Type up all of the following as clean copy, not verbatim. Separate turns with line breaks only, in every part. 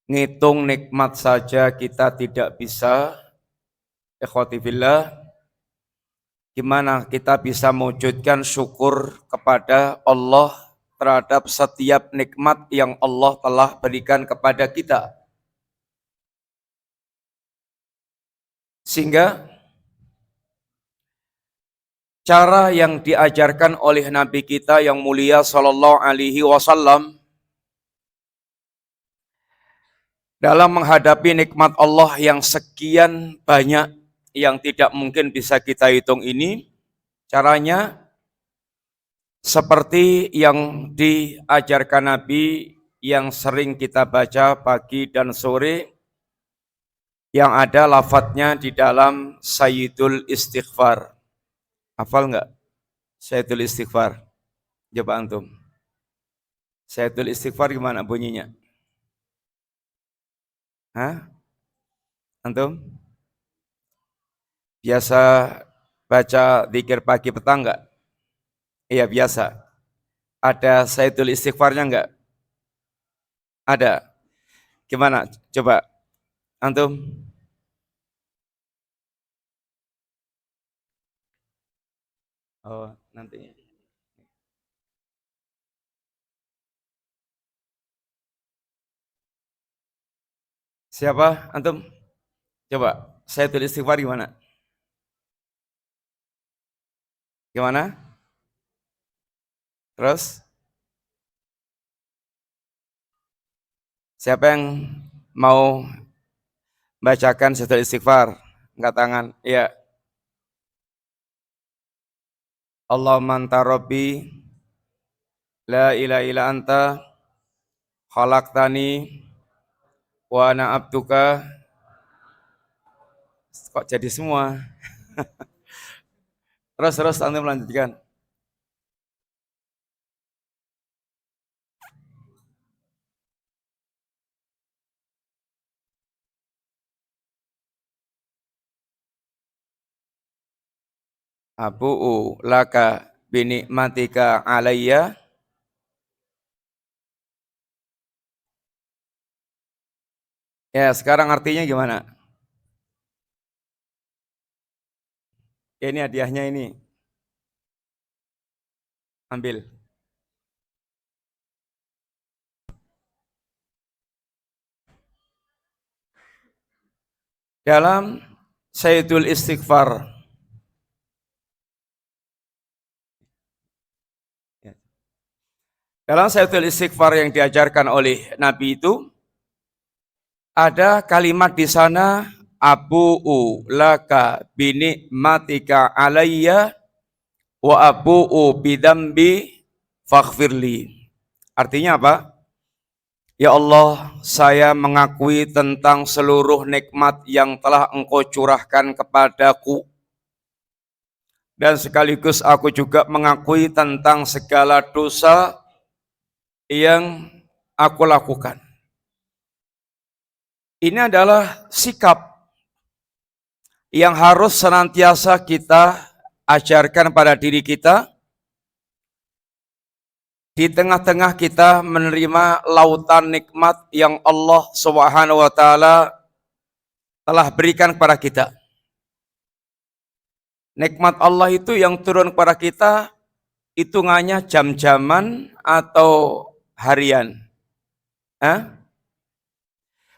Ngitung nikmat saja kita tidak bisa. Ikhwati fillah, gimana kita bisa mewujudkan syukur kepada Allah terhadap setiap nikmat yang Allah telah berikan kepada kita. Sehingga cara yang diajarkan oleh Nabi kita yang mulia sallallahu alaihi wasallam dalam menghadapi nikmat Allah yang sekian banyak yang tidak mungkin bisa kita hitung ini, caranya seperti yang diajarkan Nabi yang sering kita baca pagi dan sore, yang ada lafadznya di dalam Sayyidul Istighfar. Hafal enggak? Sayyidul Istighfar. Coba antum. Sayyidul Istighfar gimana bunyinya? Hah? Antum? Biasa baca zikir pagi petang enggak? Iya biasa. Ada Sayyidul Istighfarnya enggak? Ada. Gimana? Coba. Antum? Oh, nanti. Siapa? Antum? Coba. Sayyidul Istighfar gimana? Gimana? Terus? Siapa yang mau bacakan Sayyidul Istighfar? Angkat tangan. Iya. Allahumma anta rabbi la ilaha illa anta khalaqtani wa ana abduka. Kok jadi semua? Terus antum melanjutkan. Abu'u laka binikmatika alayya. Ya, sekarang artinya gimana? Ini hadiahnya ini. Ambil. Dalam Sayyidul Istighfar, dalam Sayyidul Istighfar yang diajarkan oleh Nabi itu, ada kalimat di sana, abu'u laka binikmatika alayya wa abu'u bidambi faghfirli. Artinya apa? Ya Allah, saya mengakui tentang seluruh nikmat yang telah Engkau curahkan kepadaku. Dan sekaligus aku juga mengakui tentang segala dosa yang aku lakukan. Ini adalah sikap yang harus senantiasa kita ajarkan pada diri kita di tengah-tengah kita menerima lautan nikmat yang Allah Subhanahu wa taala telah berikan kepada kita. Nikmat Allah itu yang turun kepada kita hitungannya jam-jaman atau harian.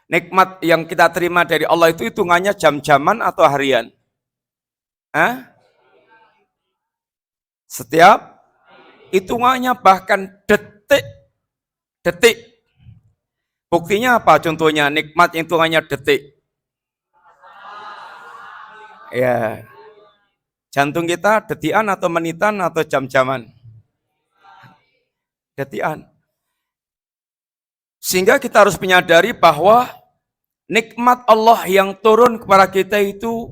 Nikmat yang kita terima dari Allah itu hitungannya jam-jaman atau harian? Setiap hitungannya bahkan detik. Buktinya apa? Contohnya nikmat hitungannya detik. Ya. Jantung kita detikan atau menitan atau jam-jaman? Detikan. Sehingga kita harus menyadari bahwa nikmat Allah yang turun kepada kita itu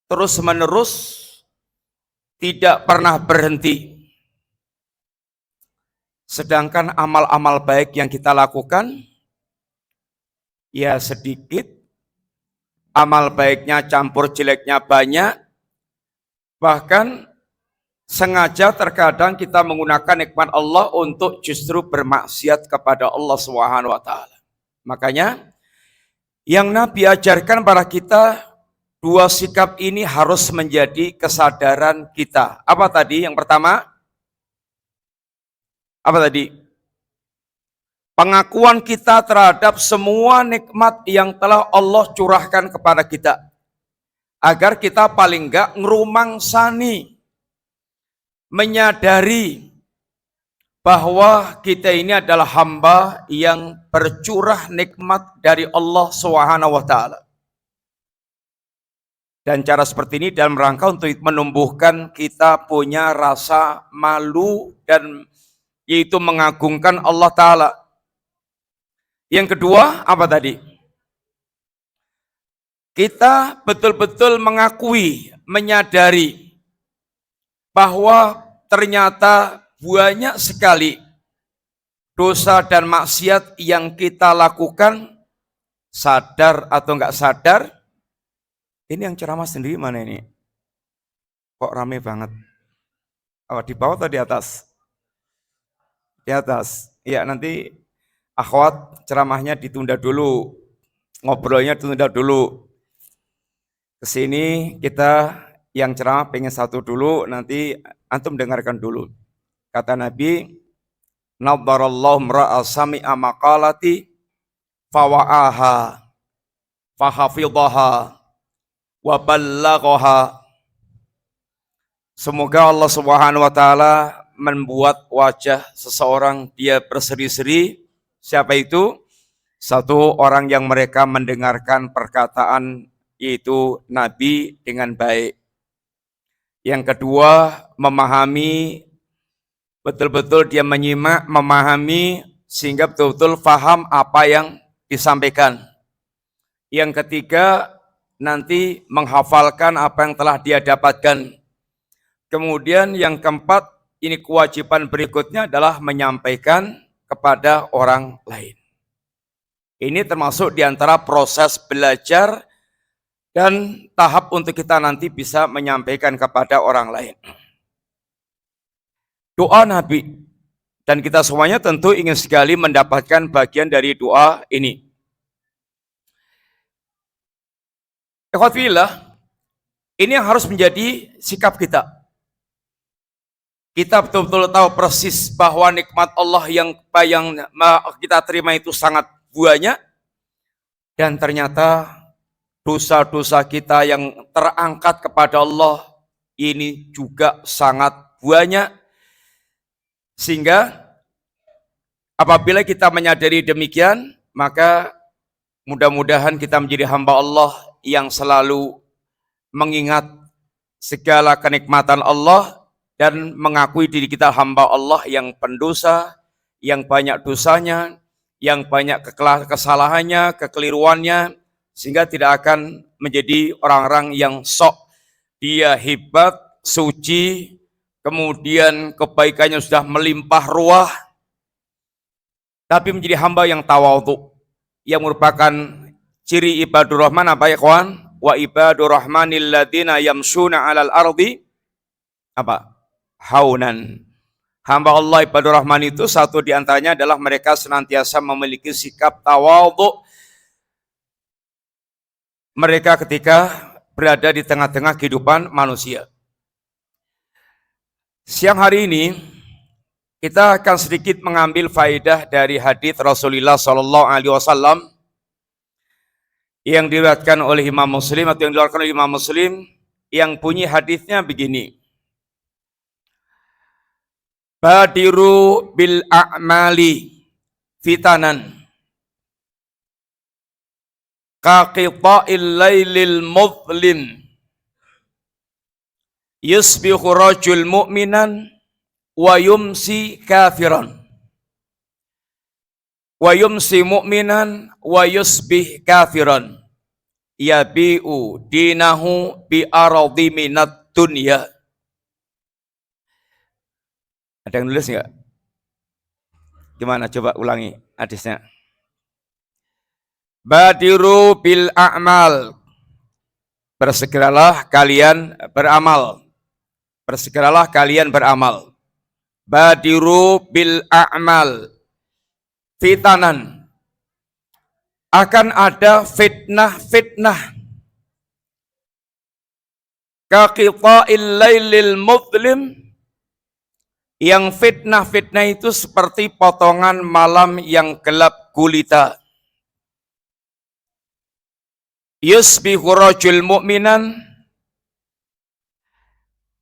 terus-menerus tidak pernah berhenti. Sedangkan amal-amal baik yang kita lakukan ya sedikit, amal baiknya campur jeleknya banyak, bahkan sengaja terkadang kita menggunakan nikmat Allah untuk justru bermaksiat kepada Allah Subhanahu wa taala. Makanya yang Nabi ajarkan pada kita, dua sikap ini harus menjadi kesadaran kita. Apa tadi? Yang pertama, apa tadi? Pengakuan kita terhadap semua nikmat yang telah Allah curahkan kepada kita. Agar kita paling enggak ngerumangsani, menyadari bahwa kita ini adalah hamba yang bercurah nikmat dari Allah Subhanahu wa taala. Dan cara seperti ini dalam rangka untuk menumbuhkan kita punya rasa malu dan yaitu mengagungkan Allah taala. Yang kedua, apa tadi? Kita betul-betul mengakui, menyadari bahwa ternyata banyak sekali dosa dan maksiat yang kita lakukan, sadar atau enggak sadar. Ini yang ceramah sendiri mana ini? Kok rame banget? Oh, di bawah atau di atas? Di atas. Ya, nanti akhwat ceramahnya ditunda dulu. Ngobrolnya ditunda dulu. Kesini kita yang ceramah pengen satu dulu, nanti antum dengarkan dulu. Kata Nabi, nadharallahu mra'a sami'a maqalati fawa'aha fahafidhaha wa ballaghaha. Semoga Allah Subhanahu wa taala membuat wajah seseorang dia berseri-seri. Siapa itu? Satu orang yang mereka mendengarkan perkataan yaitu Nabi dengan baik. Yang kedua, memahami, betul-betul dia menyimak, memahami, sehingga betul-betul faham apa yang disampaikan. Yang ketiga, nanti menghafalkan apa yang telah dia dapatkan. Kemudian yang keempat, ini kewajiban berikutnya adalah menyampaikan kepada orang lain. Ini termasuk diantara proses belajar dan tahap untuk kita nanti bisa menyampaikan kepada orang lain. Doa Nabi, dan kita semuanya tentu ingin sekali mendapatkan bagian dari doa ini. Ikhwatillah, ini yang harus menjadi sikap kita. Kita betul-betul tahu persis bahwa nikmat Allah yang kita terima itu sangat banyak, dan ternyata dosa-dosa kita yang terangkat kepada Allah ini juga sangat banyak. Sehingga apabila kita menyadari demikian, maka mudah-mudahan kita menjadi hamba Allah yang selalu mengingat segala kenikmatan Allah dan mengakui diri kita hamba Allah yang pendosa, yang banyak dosanya, yang banyak kesalahannya, kekeliruannya, sehingga tidak akan menjadi orang-orang yang sok dia hebat, suci, kemudian kebaikannya sudah melimpah ruah, tapi menjadi hamba yang tawadhu, yang merupakan ciri ibadur rahman apa ya kawan? Wa ibadur rahmanil ladzina yamshuna 'alal ardi apa? Haunan. Hamba Allah ibadur rahman itu satu di antaranya adalah mereka senantiasa memiliki sikap tawadhu. Mereka ketika berada di tengah-tengah kehidupan manusia. Siang hari ini kita akan sedikit mengambil faedah dari hadis Rasulullah Sallallahu Alaihi Wasallam yang diriwayatkan oleh Imam Muslim atau yang diriwayatkan oleh Imam Muslim, yang bunyi hadisnya begini: Badiru bil a'mali fitanan kaqita'il lailil mudlim yusbihu rajul mu'minan wa yumsi kafiran wa yumsi mu'minan wa yusbih kafiran yabi'u dinahu bi aradi minat dunya. Ada yang nulis enggak? Gimana, coba ulangi hadisnya. Badiru bil a'mal, bersegeralah kalian beramal. Bersegeralah kalian beramal. Badiru bil a'mal fitanan, akan ada fitnah-fitnah kaqita'il lailil mudlim, yang fitnah-fitnah itu seperti potongan malam yang gelap gulita. Yusbihu rajul mu'minan,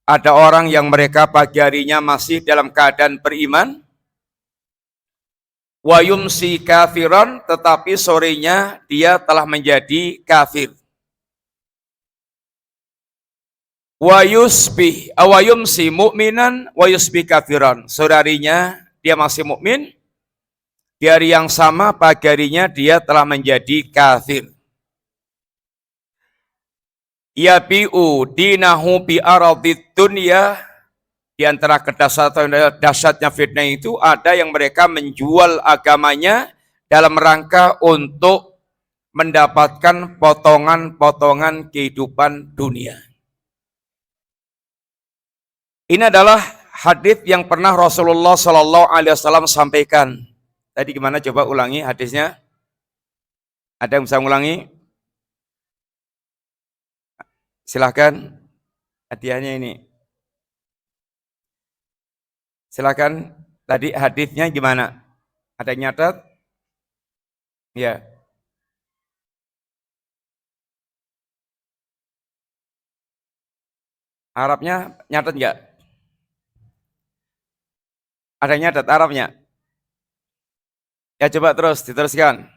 ada orang yang mereka pagi harinya masih dalam keadaan beriman, wa yumsi kafiran, tetapi sorenya dia telah menjadi kafir. Wa yumsi mu'minan wa yusbih kafiran, sore harinya dia masih mukmin, di hari yang sama pagi harinya dia telah menjadi kafir. Yabi'u dinahu bi aradid dunya, di antara dahsyatnya fitnah itu ada yang mereka menjual agamanya dalam rangka untuk mendapatkan potongan-potongan kehidupan dunia. Ini adalah hadis yang pernah Rasulullah Shallallahu Alaihi Wasallam sampaikan. Tadi gimana? Coba ulangi hadisnya. Ada yang bisa ulangi? Silahkan. Hadiahnya ini. Silakan, tadi hadisnya gimana? Ada yang nyatet? Ya. Arabnya nyatet enggak? Ada yang nyatet Arabnya? Ya coba terus, diteruskan.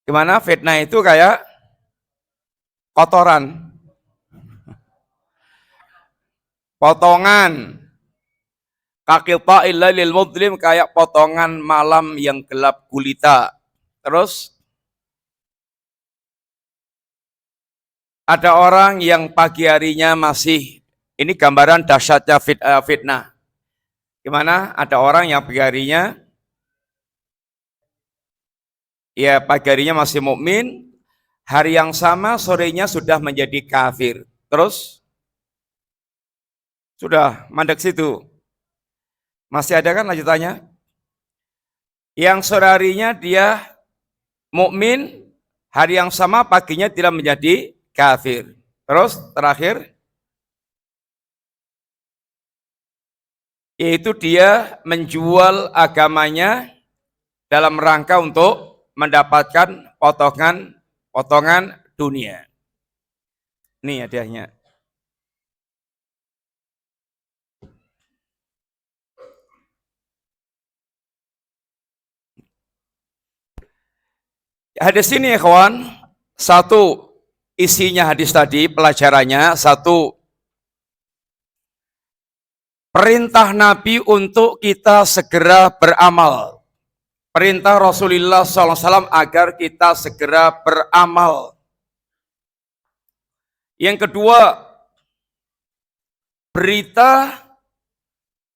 Gimana? Fitnah itu kayak kotoran, potongan. Kaqita'il lailil mudlim, kayak potongan malam yang gelap gulita. Terus ada orang yang pagi harinya masih, ini gambaran dahsyatnya fitnah. Gimana? Ada orang yang pagi harinya, ya pagi harinya masih mukmin, hari yang sama sorenya sudah menjadi kafir. Terus sudah mandek situ. Masih ada kan lanjutannya? Yang sore harinya dia mukmin, hari yang sama paginya tidak menjadi kafir. Terus terakhir, yaitu dia menjual agamanya dalam rangka untuk mendapatkan potongan dunia. Nih hadiahnya. Hadis ini kawan, satu isinya hadis tadi, pelajarannya satu, perintah Nabi untuk kita segera beramal. Perintah Rasulullah SAW agar kita segera beramal. Yang kedua, berita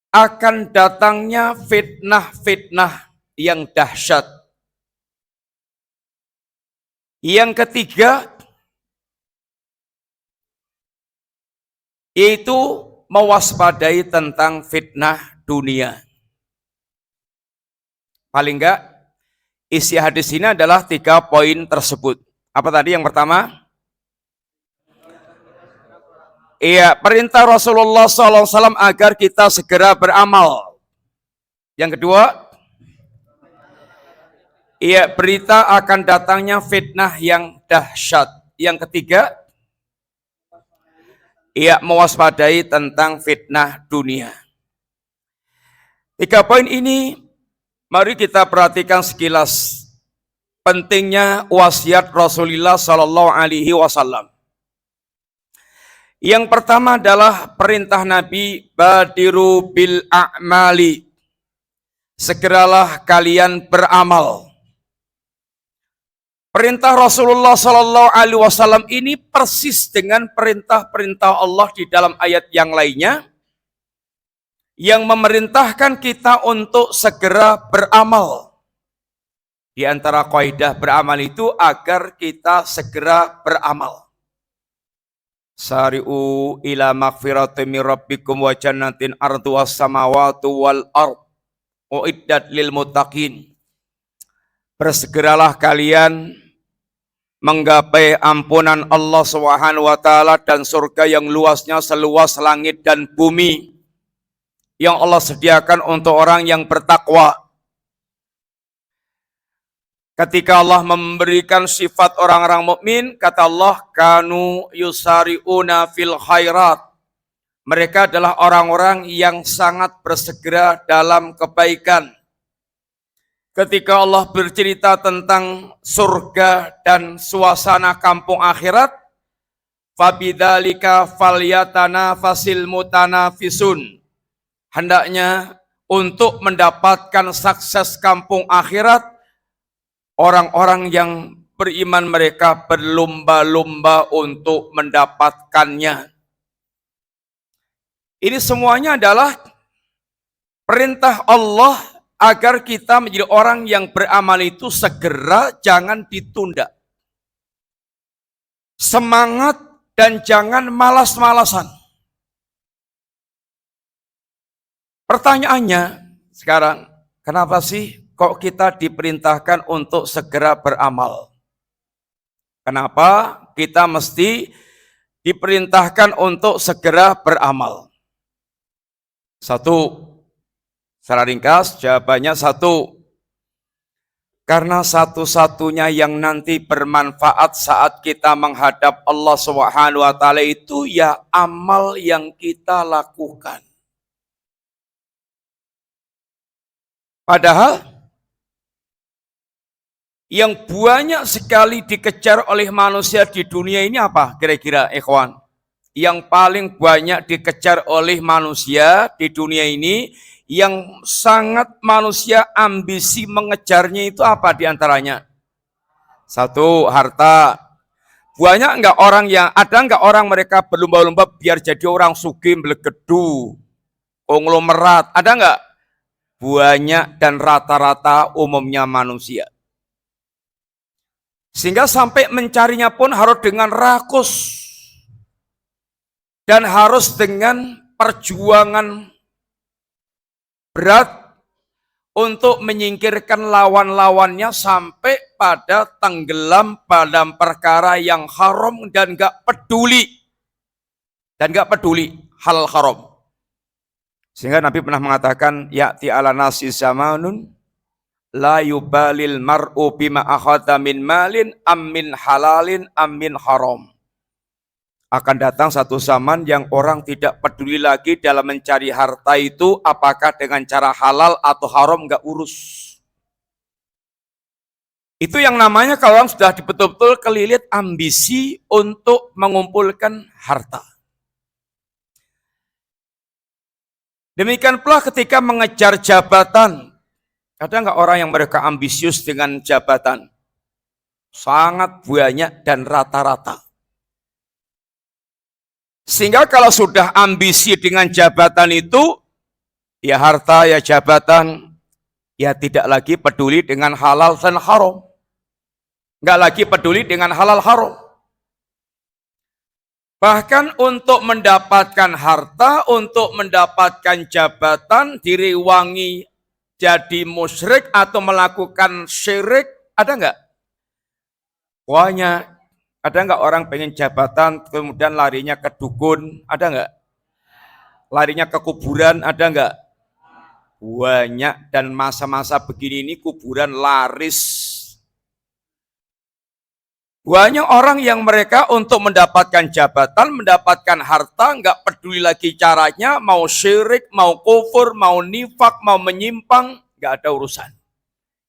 akan datangnya fitnah-fitnah yang dahsyat. Yang ketiga, yaitu mewaspadai tentang fitnah dunia. Paling enggak, isi hadis ini adalah 3 poin tersebut. Apa tadi yang pertama? Iya, perintah Rasulullah SAW agar kita segera beramal. Yang kedua, iya, berita akan datangnya fitnah yang dahsyat. Yang ketiga, iya, mewaspadai tentang fitnah dunia. 3 poin ini, mari kita perhatikan sekilas pentingnya wasiat Rasulullah Sallallahu Alaihi Wasallam. Yang pertama adalah perintah Nabi, badiru bil a'mali, segeralah kalian beramal. Perintah Rasulullah Sallallahu Alaihi Wasallam ini persis dengan perintah-perintah Allah di dalam ayat yang lainnya, yang memerintahkan kita untuk segera beramal. Di antara kaidah beramal itu agar kita segera beramal. Sari'u ila maghfiratin min rabbikum wa jannatin arduhas samawati wal ard uiddat lil muttaqin. Bersegeralah kalian menggapai ampunan Allah Subhanahu wa taala dan surga yang luasnya seluas langit dan bumi yang Allah sediakan untuk orang yang bertakwa. Ketika Allah memberikan sifat orang-orang mukmin, kata Allah, kanu yusari'una fil khairat. Mereka adalah orang-orang yang sangat bersegera dalam kebaikan. Ketika Allah bercerita tentang surga dan suasana kampung akhirat, fabidzalika falyatanafasil mutanafisun. Hendaknya untuk mendapatkan sukses kampung akhirat, orang-orang yang beriman mereka berlomba-lomba untuk mendapatkannya. Ini semuanya adalah perintah Allah agar kita menjadi orang yang beramal itu segera, jangan ditunda. Semangat dan jangan malas-malasan. Pertanyaannya sekarang, kenapa sih kok kita diperintahkan untuk segera beramal? Kenapa kita mesti diperintahkan untuk segera beramal? Satu, secara ringkas jawabannya satu, karena satu-satunya yang nanti bermanfaat saat kita menghadap Allah Subhanahu wa taala itu ya amal yang kita lakukan. Padahal yang banyak sekali dikejar oleh manusia di dunia ini apa kira-kira ikhwan? Yang paling banyak dikejar oleh manusia di dunia ini, yang sangat manusia ambisi mengejarnya itu apa diantaranya? Satu, harta. Banyak enggak orang yang, ada enggak orang mereka berlomba-lomba biar jadi orang sugih, melegedu, konglomerat, ada enggak? Banyak dan rata-rata umumnya manusia. Sehingga sampai mencarinya pun harus dengan rakus. Dan harus dengan perjuangan berat untuk menyingkirkan lawan-lawannya sampai pada tenggelam dalam perkara yang haram dan gak peduli. Dan gak peduli hal haram. Sehingga Nabi pernah mengatakan, ya'ti ala nasi zamanun la yubalil mar'u bima akhadha min malin am min halalin am min haram. Akan datang satu zaman yang orang tidak peduli lagi dalam mencari harta itu apakah dengan cara halal atau haram, enggak urus. Itu yang namanya kalau orang sudah betul-betul kelilit ambisi untuk mengumpulkan harta. Demikian pula ketika mengejar jabatan. Ada enggak orang yang mereka ambisius dengan jabatan? Sangat banyak dan rata-rata. Sehingga kalau sudah ambisi dengan jabatan itu, ya harta, ya jabatan, ya tidak lagi peduli dengan halal dan haram. Enggak lagi peduli dengan halal haram. Bahkan untuk mendapatkan harta, untuk mendapatkan jabatan, direwangi jadi musyrik atau melakukan syirik, ada enggak? Pokoknya ada enggak orang pengen jabatan kemudian larinya ke dukun? Ada enggak? Larinya ke kuburan? Ada enggak? Banyak, dan masa-masa begini ini kuburan laris. Banyak orang yang mereka untuk mendapatkan jabatan, mendapatkan harta, enggak peduli lagi caranya, mau syirik, mau kufur, mau nifak, mau menyimpang, enggak ada urusan.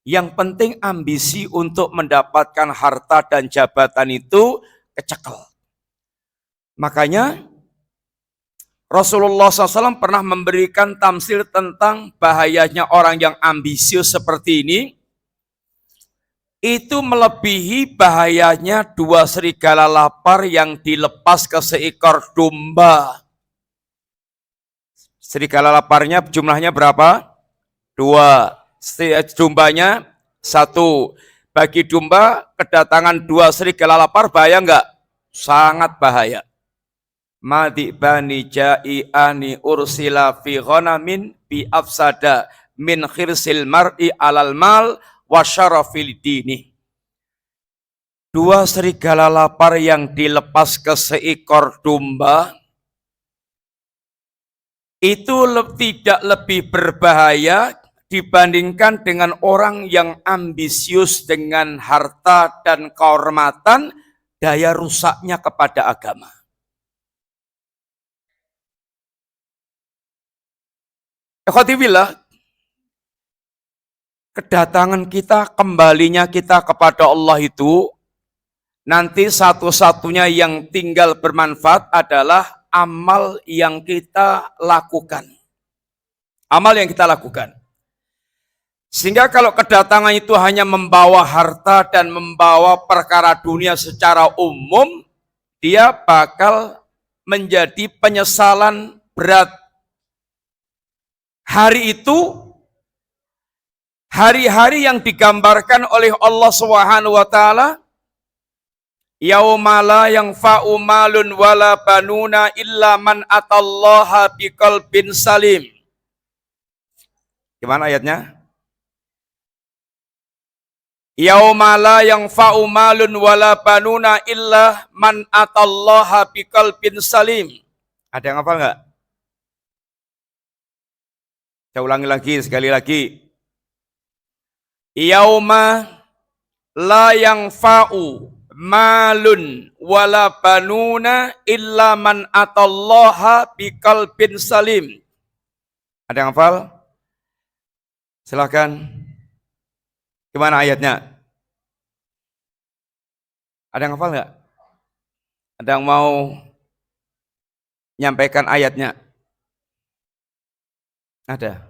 Yang penting ambisi untuk mendapatkan harta dan jabatan itu kecekel. Makanya Rasulullah SAW pernah memberikan tamsil tentang bahayanya orang yang ambisius seperti ini. Itu melebihi bahayanya dua serigala lapar yang dilepas ke seekor domba. Serigala laparnya jumlahnya berapa? 2. Dombanya 1. Bagi domba kedatangan 2 serigala lapar bahaya enggak? Sangat bahaya. madibani ja'iani ursila fi ghanamin bi afsada min khirsil mar'i alal mal wa syarafil dini. Dua serigala lapar yang dilepas ke seekor domba itu tidak lebih berbahaya dibandingkan dengan orang yang ambisius dengan harta dan kehormatan, daya rusaknya kepada agama. Ikhwatibillah, kedatangan kita, kembalinya kita kepada Allah itu, nanti satu-satunya yang tinggal bermanfaat adalah amal yang kita lakukan. Amal yang kita lakukan. Sehingga kalau kedatangan itu hanya membawa harta dan membawa perkara dunia secara umum, dia bakal menjadi penyesalan berat. Hari itu, hari-hari yang digambarkan oleh Allah Subhanahu wa taala, yauma la yanfa'u malun wala banuna illa man atallaha biqalbin salim. Gimana ayatnya? Yauma la yanfa'u malun wala banuna illa man atallaha biqalbin salim. Ada yang hafal enggak? Saya ulangi lagi, sekali lagi. Yauma la yanfa'u malun wala banuna illa man atallaha biqalbin salim. Ada yang hafal? Silakan. Gimana ayatnya? Ada yang hafal enggak? Ada yang mau nyampaikan ayatnya? Ada?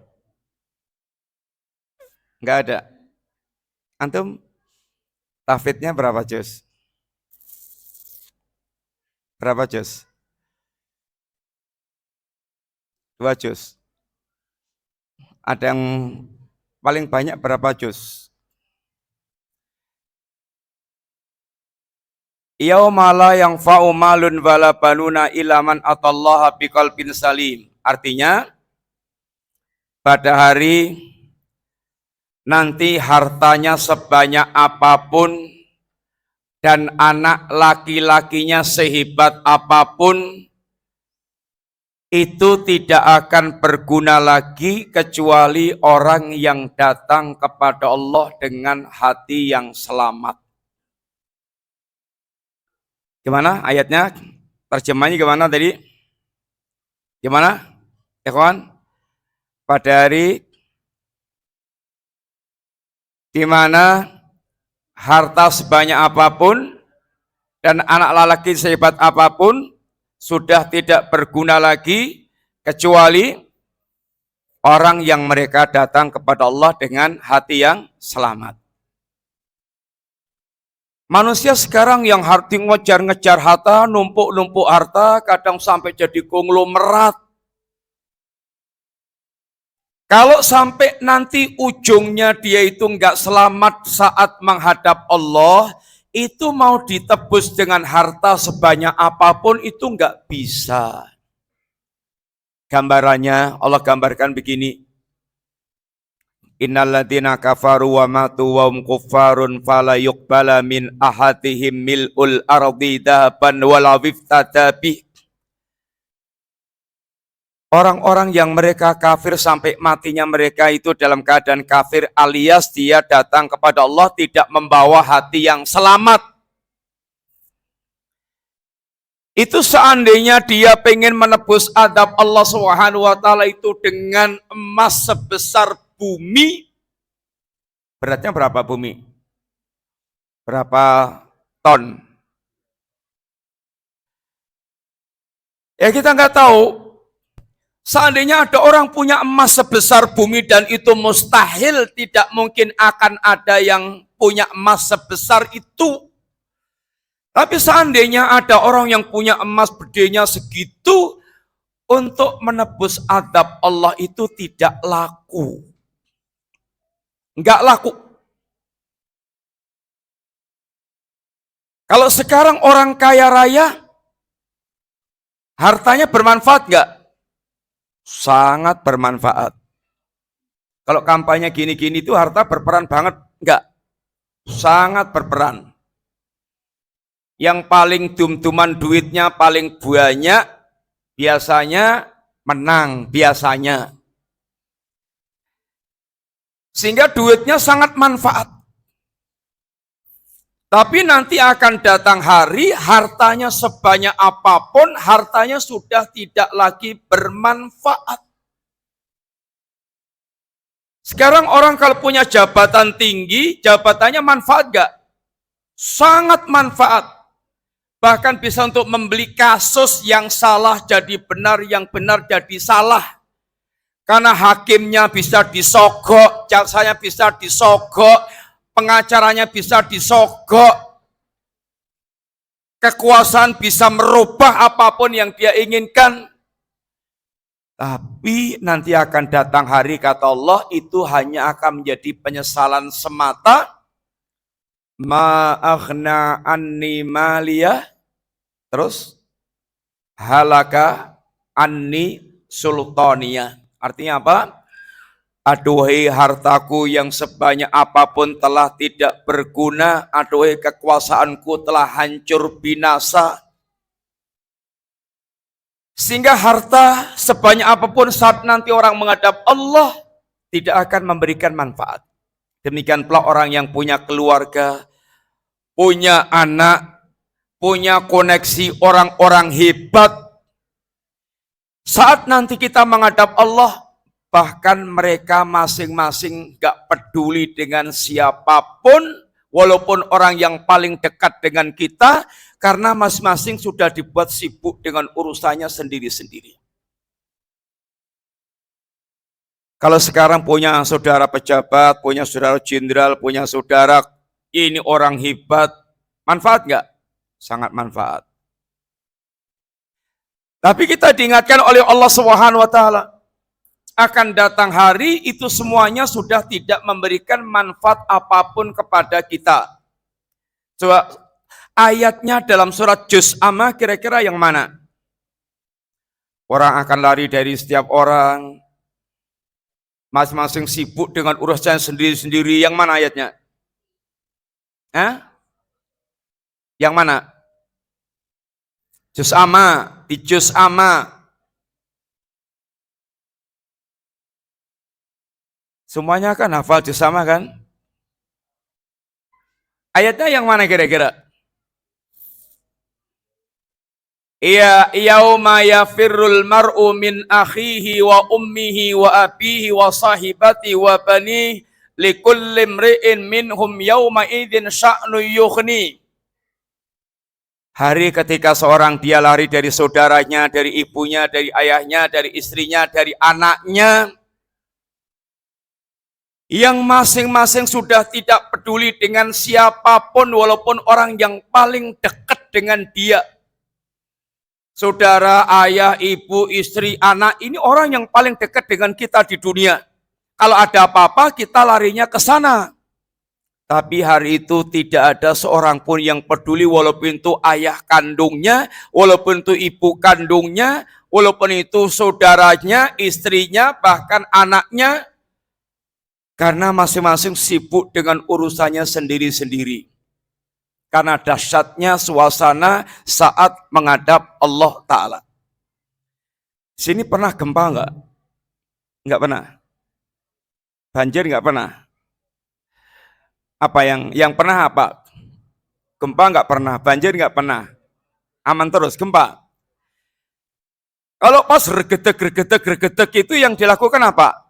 Enggak ada? Antum tahfidnya berapa juz? Berapa juz? 2 juz. Ada yang paling banyak berapa juz? Yauma la yanfa'u malun wala banuna illa man atallaha biqalbin salim. Artinya pada hari nanti hartanya sebanyak apapun dan anak laki-lakinya sehebat apapun itu tidak akan berguna lagi kecuali orang yang datang kepada Allah dengan hati yang selamat. Gimana ayatnya? Terjemahnya gimana tadi? Gimana? Ikhwan? Pada hari di mana harta sebanyak apapun dan anak lelaki sehebat apapun sudah tidak berguna lagi kecuali orang yang mereka datang kepada Allah dengan hati yang selamat. Manusia sekarang yang hati ngejar-ngejar harta, numpuk-numpuk harta, kadang sampai jadi konglomerat. Kalau sampai nanti ujungnya dia itu enggak selamat saat menghadap Allah, itu mau ditebus dengan harta sebanyak apapun itu enggak bisa. Gambarannya Allah gambarkan begini. Innalladzina kafaru wa matu wa hum kuffarun fala yuqbala min ahadihim mil'ul ardi dahaban wala wiftada bih. Orang-orang yang mereka kafir sampai matinya mereka itu dalam keadaan kafir alias dia datang kepada Allah tidak membawa hati yang selamat. Itu seandainya dia pengen menebus adab Allah Subhanahu wa taala itu dengan emas sebesar bumi. Beratnya berapa bumi? Berapa ton? Ya kita nggak tahu. Seandainya ada orang punya emas sebesar bumi dan itu mustahil, tidak mungkin akan ada yang punya emas sebesar itu. Tapi seandainya ada orang yang punya emas bedenya segitu, untuk menebus adab Allah itu tidak laku. Enggak laku. Kalau sekarang orang kaya raya, Hartanya bermanfaat nggak? Sangat bermanfaat. Kalau kampanye gini-gini itu harta berperan banget? Nggak. Sangat berperan. Yang paling dum-duman duitnya paling banyak, biasanya menang, biasanya. Sehingga duitnya sangat manfaat. Tapi nanti akan datang hari, hartanya sebanyak apapun, hartanya sudah tidak lagi bermanfaat. Sekarang orang kalau punya jabatan tinggi, jabatannya manfaat gak? Sangat manfaat. Bahkan bisa untuk membeli kasus yang salah jadi benar, yang benar jadi salah. Karena hakimnya bisa disogok, jaksanya bisa disogok, pengacaranya bisa disogok. Kekuasaan bisa merubah apapun yang dia inginkan. Tapi nanti akan datang hari, kata Allah, itu hanya akan menjadi penyesalan semata. Ma'aghna anni maliyah, terus halaka anni sultaniyah. Artinya apa? Aduhai hartaku yang sebanyak apapun telah tidak berguna, aduhai kekuasaanku telah hancur binasa. Sehingga harta sebanyak apapun saat nanti orang menghadap Allah tidak akan memberikan manfaat. Demikian pula orang yang punya keluarga, punya anak, punya koneksi orang-orang hebat. Saat nanti kita menghadap Allah, bahkan mereka masing-masing gak peduli dengan siapapun, walaupun orang yang paling dekat dengan kita, karena masing-masing sudah dibuat sibuk dengan urusannya sendiri-sendiri. Kalau sekarang punya saudara pejabat, punya saudara jenderal, punya saudara ini orang hebat, manfaat nggak? Sangat manfaat. Tapi kita diingatkan oleh Allah Subhanahu wa taala, akan datang hari itu semuanya sudah tidak memberikan manfaat apapun kepada kita. Coba ayatnya dalam surat Juz Amma kira-kira yang mana? Orang akan lari dari setiap orang, masing-masing sibuk dengan urusan sendiri-sendiri. Yang mana ayatnya? Yang mana? Juz Amma, di Juz Amma. Semuanya kan hafal Juz Amma kan? Ayatnya yang mana kira-kira? Ya yauma yafirrul mar'u min akhihi wa ummihi wa abihi wa sahibati wa bani likulli imri'in minhum yauma idzin sya'nu yughni. Hari ketika seorang dia lari dari saudaranya, dari ibunya, dari ayahnya, dari istrinya, dari anaknya, yang masing-masing sudah tidak peduli dengan siapapun walaupun orang yang paling dekat dengan dia. Saudara, ayah, ibu, istri, anak, ini orang yang paling dekat dengan kita di dunia. Kalau ada apa-apa, kita larinya ke sana. Tapi hari itu tidak ada seorang pun yang peduli, walaupun itu ayah kandungnya, walaupun itu ibu kandungnya, walaupun itu saudaranya, istrinya, bahkan anaknya. Karena masing-masing sibuk dengan urusannya sendiri-sendiri. Karena dahsyatnya suasana saat menghadap Allah Ta'ala. Sini pernah gempa enggak? Enggak pernah. Banjir enggak pernah. Apa yang pernah apa? Gempa enggak pernah, banjir enggak pernah. Aman terus gempa. Kalau pas regedek itu yang dilakukan apa?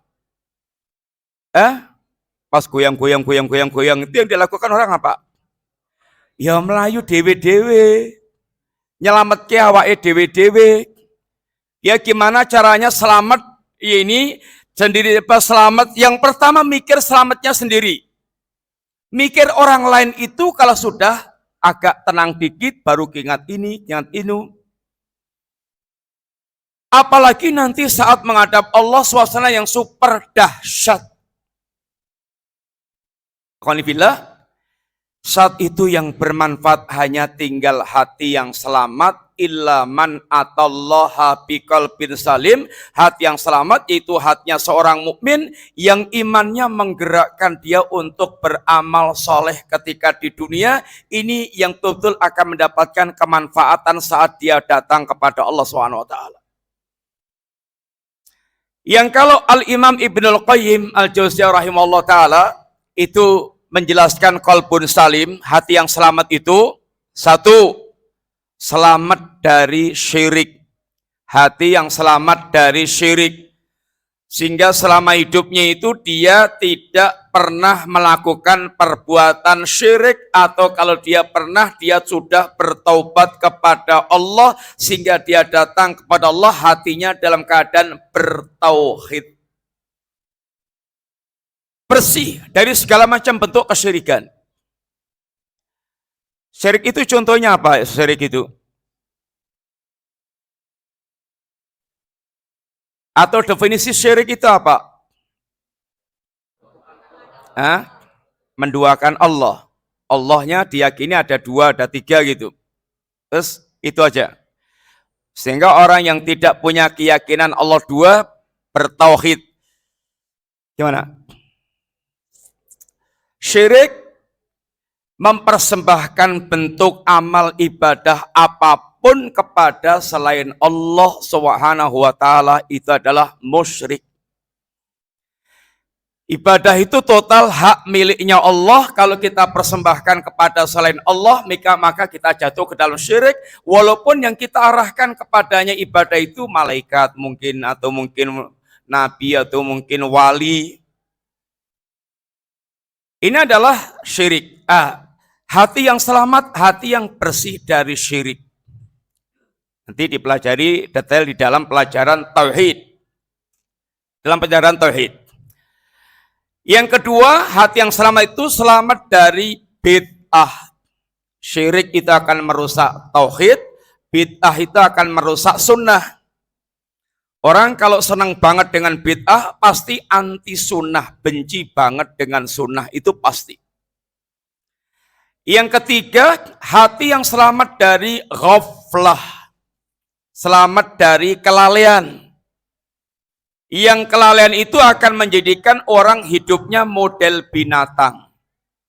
Pas goyang itu yang dilakukan orang apa? Ya melayu dewe-dewe, nyelamet ke awake dewe-dewe. Ya gimana caranya selamat ini sendiri pas selamat? Yang pertama mikir selamatnya sendiri. Mikir orang lain itu kalau sudah agak tenang dikit baru ingat ini, ingat ini. Apalagi nanti saat menghadap Allah suasana yang super dahsyat. Qanifillah. Saat itu yang bermanfaat hanya tinggal hati yang selamat, illa man atallaha biqalbin salim. Hati yang selamat yaitu hatinya seorang mukmin yang imannya menggerakkan dia untuk beramal soleh ketika di dunia. Ini yang betul-betul akan mendapatkan kemanfaatan saat dia datang kepada Allah Subhanahu wa taala. Yang kalau Al-Imam Ibnul Qayyim Al-Jauziyah rahimahullah taala itu menjelaskan qalbun salim, hati yang selamat itu satu, selamat dari syirik. Hati yang selamat dari syirik. Sehingga selama hidupnya itu dia tidak pernah melakukan perbuatan syirik, atau kalau dia pernah, dia sudah bertaubat kepada Allah sehingga dia datang kepada Allah hatinya dalam keadaan bertauhid. Bersih dari segala macam bentuk kesyirikan. Syirik itu contohnya apa? Syirik itu atau definisi syirik itu apa? Menduakan Allah. Allahnya diyakini ada dua, ada tiga gitu. Terus itu aja. Sehingga orang yang tidak punya keyakinan Allah dua bertauhid. Gimana? Syirik mempersembahkan bentuk amal ibadah apapun kepada selain Allah Subhanahu wa taala, itu adalah musyrik. Ibadah itu total hak miliknya Allah. Kalau kita persembahkan kepada selain Allah, maka kita jatuh ke dalam syirik. Walaupun yang kita arahkan kepadanya ibadah itu malaikat mungkin, atau mungkin nabi, atau mungkin wali. Ini adalah syirik. Hati yang selamat, hati yang bersih dari syirik. Nanti dipelajari detail di dalam pelajaran tauhid. Dalam pelajaran tauhid. Yang kedua, hati yang selamat itu selamat dari bid'ah. Syirik itu akan merusak tauhid, bid'ah itu akan merusak sunnah. Orang kalau senang banget dengan bid'ah, pasti anti sunnah, benci banget dengan sunnah, itu pasti. Yang ketiga, hati yang selamat dari ghaflah, selamat dari kelalaian. Yang kelalaian itu akan menjadikan orang hidupnya model binatang.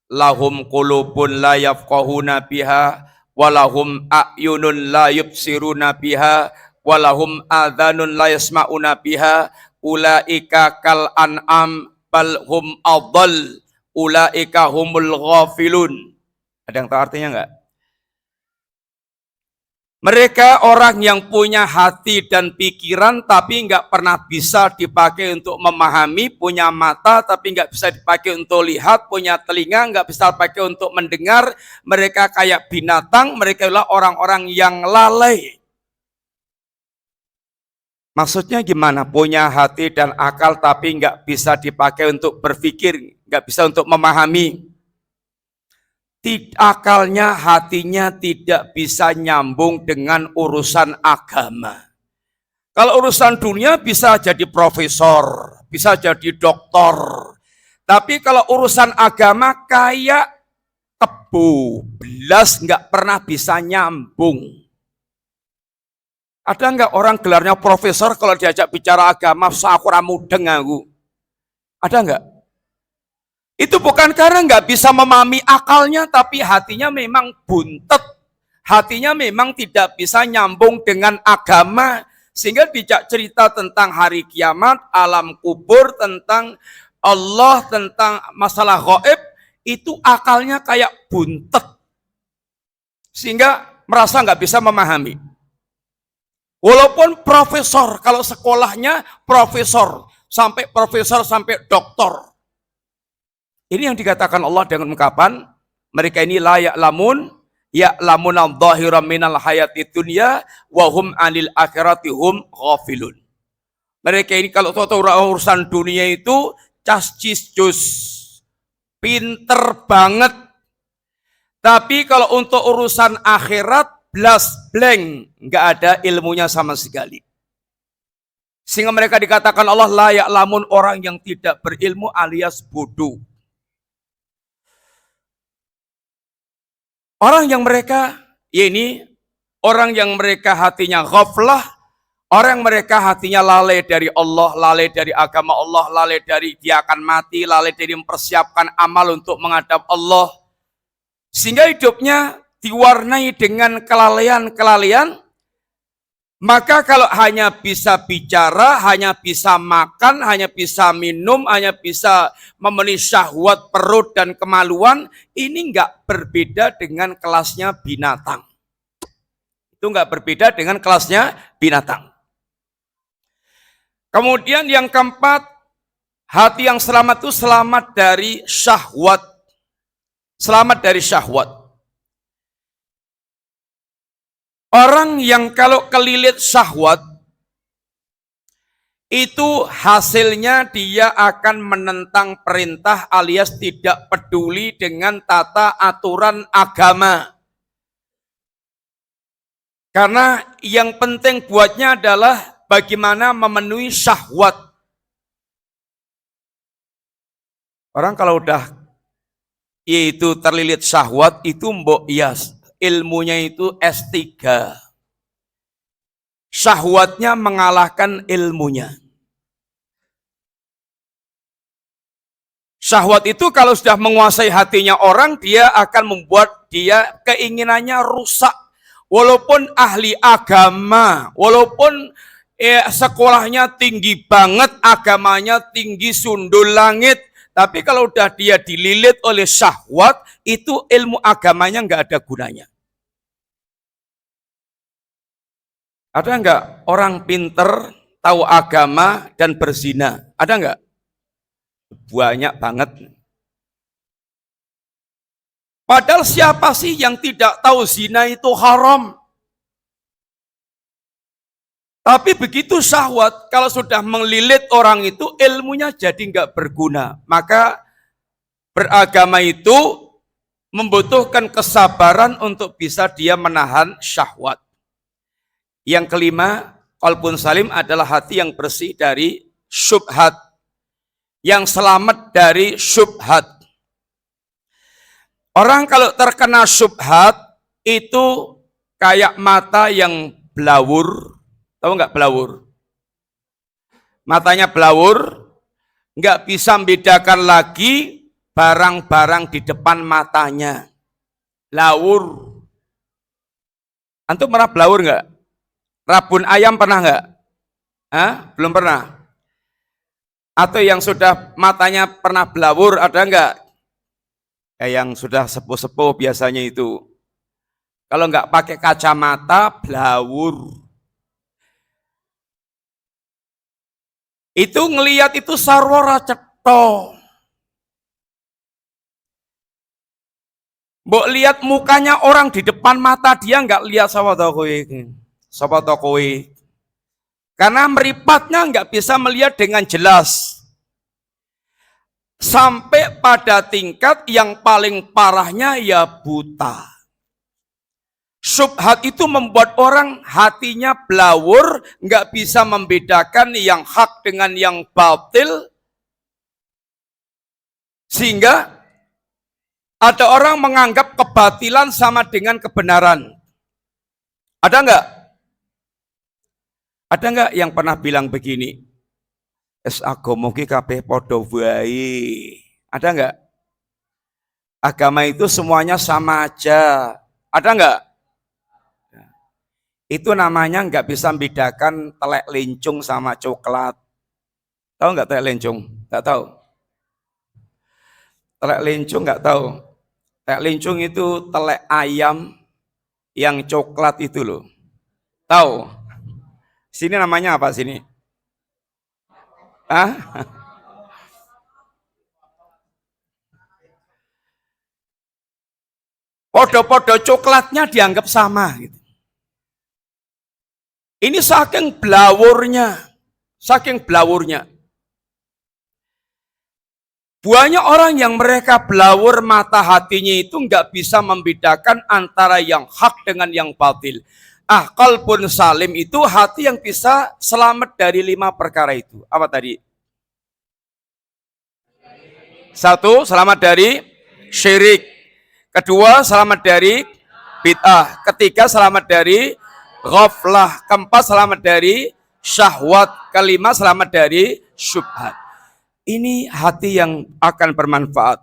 Lahum qulubun la yafqahuna biha, walahum a'yunun la yubsiruna biha, walahum adhanun la yasma'una biha, ulaika kal an'am bal hum adall, ulaika humul ghafilun. Ada yang tahu artinya enggak? Mereka orang yang punya hati dan pikiran tapi enggak pernah bisa dipakai untuk memahami, punya mata tapi enggak bisa dipakai untuk lihat, punya telinga enggak bisa dipakai untuk mendengar. Mereka kayak binatang, mereka adalah orang-orang yang lalai. Maksudnya gimana? Punya hati dan akal tapi nggak bisa dipakai untuk berpikir, nggak bisa untuk memahami. Akalnya, hatinya tidak bisa nyambung dengan urusan agama. Kalau urusan dunia bisa jadi profesor, bisa jadi doktor. Tapi kalau urusan agama kayak tebu, belas nggak pernah bisa nyambung. Ada enggak orang gelarnya profesor kalau diajak bicara agama sakura mudeng aku? Ada enggak? Itu bukan karena enggak bisa memahami akalnya, tapi hatinya memang buntet. Hatinya memang tidak bisa nyambung dengan agama. Sehingga dijak cerita tentang hari kiamat, alam kubur, tentang Allah, tentang masalah gaib, itu akalnya kayak buntet. Sehingga merasa enggak bisa memahami. Walaupun profesor, kalau sekolahnya profesor, sampai doktor. Ini yang dikatakan Allah dengan ungkapan, mereka ini la ya'lamun, ya'lamun adh-dhahira minal hayati dunya, wa hum anil akhirati hum ghafilun. Mereka ini kalau tahu urusan dunia itu, cas-cis-cus, pinter banget. Tapi kalau untuk urusan akhirat, blas blank, nggak ada ilmunya sama sekali. Sehingga mereka dikatakan Allah la ya'lamun, orang yang tidak berilmu alias bodoh. Orang yang mereka, ya ini orang yang mereka hatinya ghaflah, orang yang mereka hatinya lalai dari Allah, lalai dari agama Allah, lalai dari dia akan mati, lalai dari mempersiapkan amal untuk menghadap Allah. Sehingga hidupnya diwarnai dengan kelalaian-kelalaian. Maka kalau hanya bisa bicara, hanya bisa makan, hanya bisa minum, hanya bisa memenuhi syahwat perut dan kemaluan, ini enggak berbeda dengan kelasnya binatang. Itu enggak berbeda dengan kelasnya binatang. Kemudian yang keempat, hati yang selamat itu selamat dari syahwat. Selamat dari syahwat. Orang yang kalau kelilit syahwat, itu hasilnya dia akan menentang perintah alias tidak peduli dengan tata aturan agama. Karena yang penting buatnya adalah bagaimana memenuhi syahwat. Orang kalau udah yaitu terlilit syahwat itu mbok yas. Ilmunya itu S3. Syahwatnya mengalahkan ilmunya. Syahwat itu kalau sudah menguasai hatinya orang, dia akan membuat dia keinginannya rusak. Walaupun ahli agama, walaupun sekolahnya tinggi banget, agamanya tinggi sundul langit, tapi kalau udah dia dililit oleh syahwat, itu ilmu agamanya nggak ada gunanya. Ada nggak orang pinter, tahu agama, dan berzina? Ada nggak? Banyak banget. Padahal siapa sih yang tidak tahu zina itu haram? Tapi begitu syahwat, kalau sudah melilit orang itu, ilmunya jadi nggak berguna. Maka beragama itu membutuhkan kesabaran untuk bisa dia menahan syahwat. Yang kelima, qalbun salim adalah hati yang bersih dari syubhat. Yang selamat dari syubhat. Orang kalau terkena syubhat, itu kayak mata yang blawur. Tahu nggak blawur? Matanya blawur, nggak bisa membedakan lagi barang-barang di depan matanya. Blawur. Antum pernah blawur nggak? Rabun ayam pernah nggak? Belum pernah. Atau yang sudah matanya pernah blawur ada nggak? Yang sudah sepuh-sepuh biasanya itu. Kalau nggak pakai kacamata, blawur. Itu ngelihat itu sarwara cetha. Mbok lihat mukanya orang di depan mata dia nggak lihat sapa to kowe. Karena meripatnya nggak bisa melihat dengan jelas. Sampai pada tingkat yang paling parahnya ya buta. Syubhat itu membuat orang hatinya blawur, nggak bisa membedakan yang hak dengan yang batil. Sehingga ada orang menganggap kebatilan sama dengan kebenaran. Ada nggak? Ada nggak yang pernah bilang begini? Agama ki kabeh padha wae. Ada nggak? Agama itu semuanya sama aja. Ada nggak? Itu namanya nggak bisa membedakan telek lincung sama coklat. Tahu nggak telek lincung? Nggak tahu. Telek lincung nggak tahu. Telek lincung itu telek ayam yang coklat itu loh. Tahu? Sini namanya apa sini? Podo-podo coklatnya dianggap sama gitu. Ini saking blawurnya. Banyak orang yang mereka blawur mata hatinya itu nggak bisa membedakan antara yang hak dengan yang batil. Qalbun salim itu hati yang bisa selamat dari 5 perkara itu. Apa tadi? 1, selamat dari syirik. Kedua, selamat dari bid'ah. Ketiga, selamat dari ghaflah. Keempat, selamat dari syahwat. Kelima, selamat dari syubhat. Ini hati yang akan bermanfaat.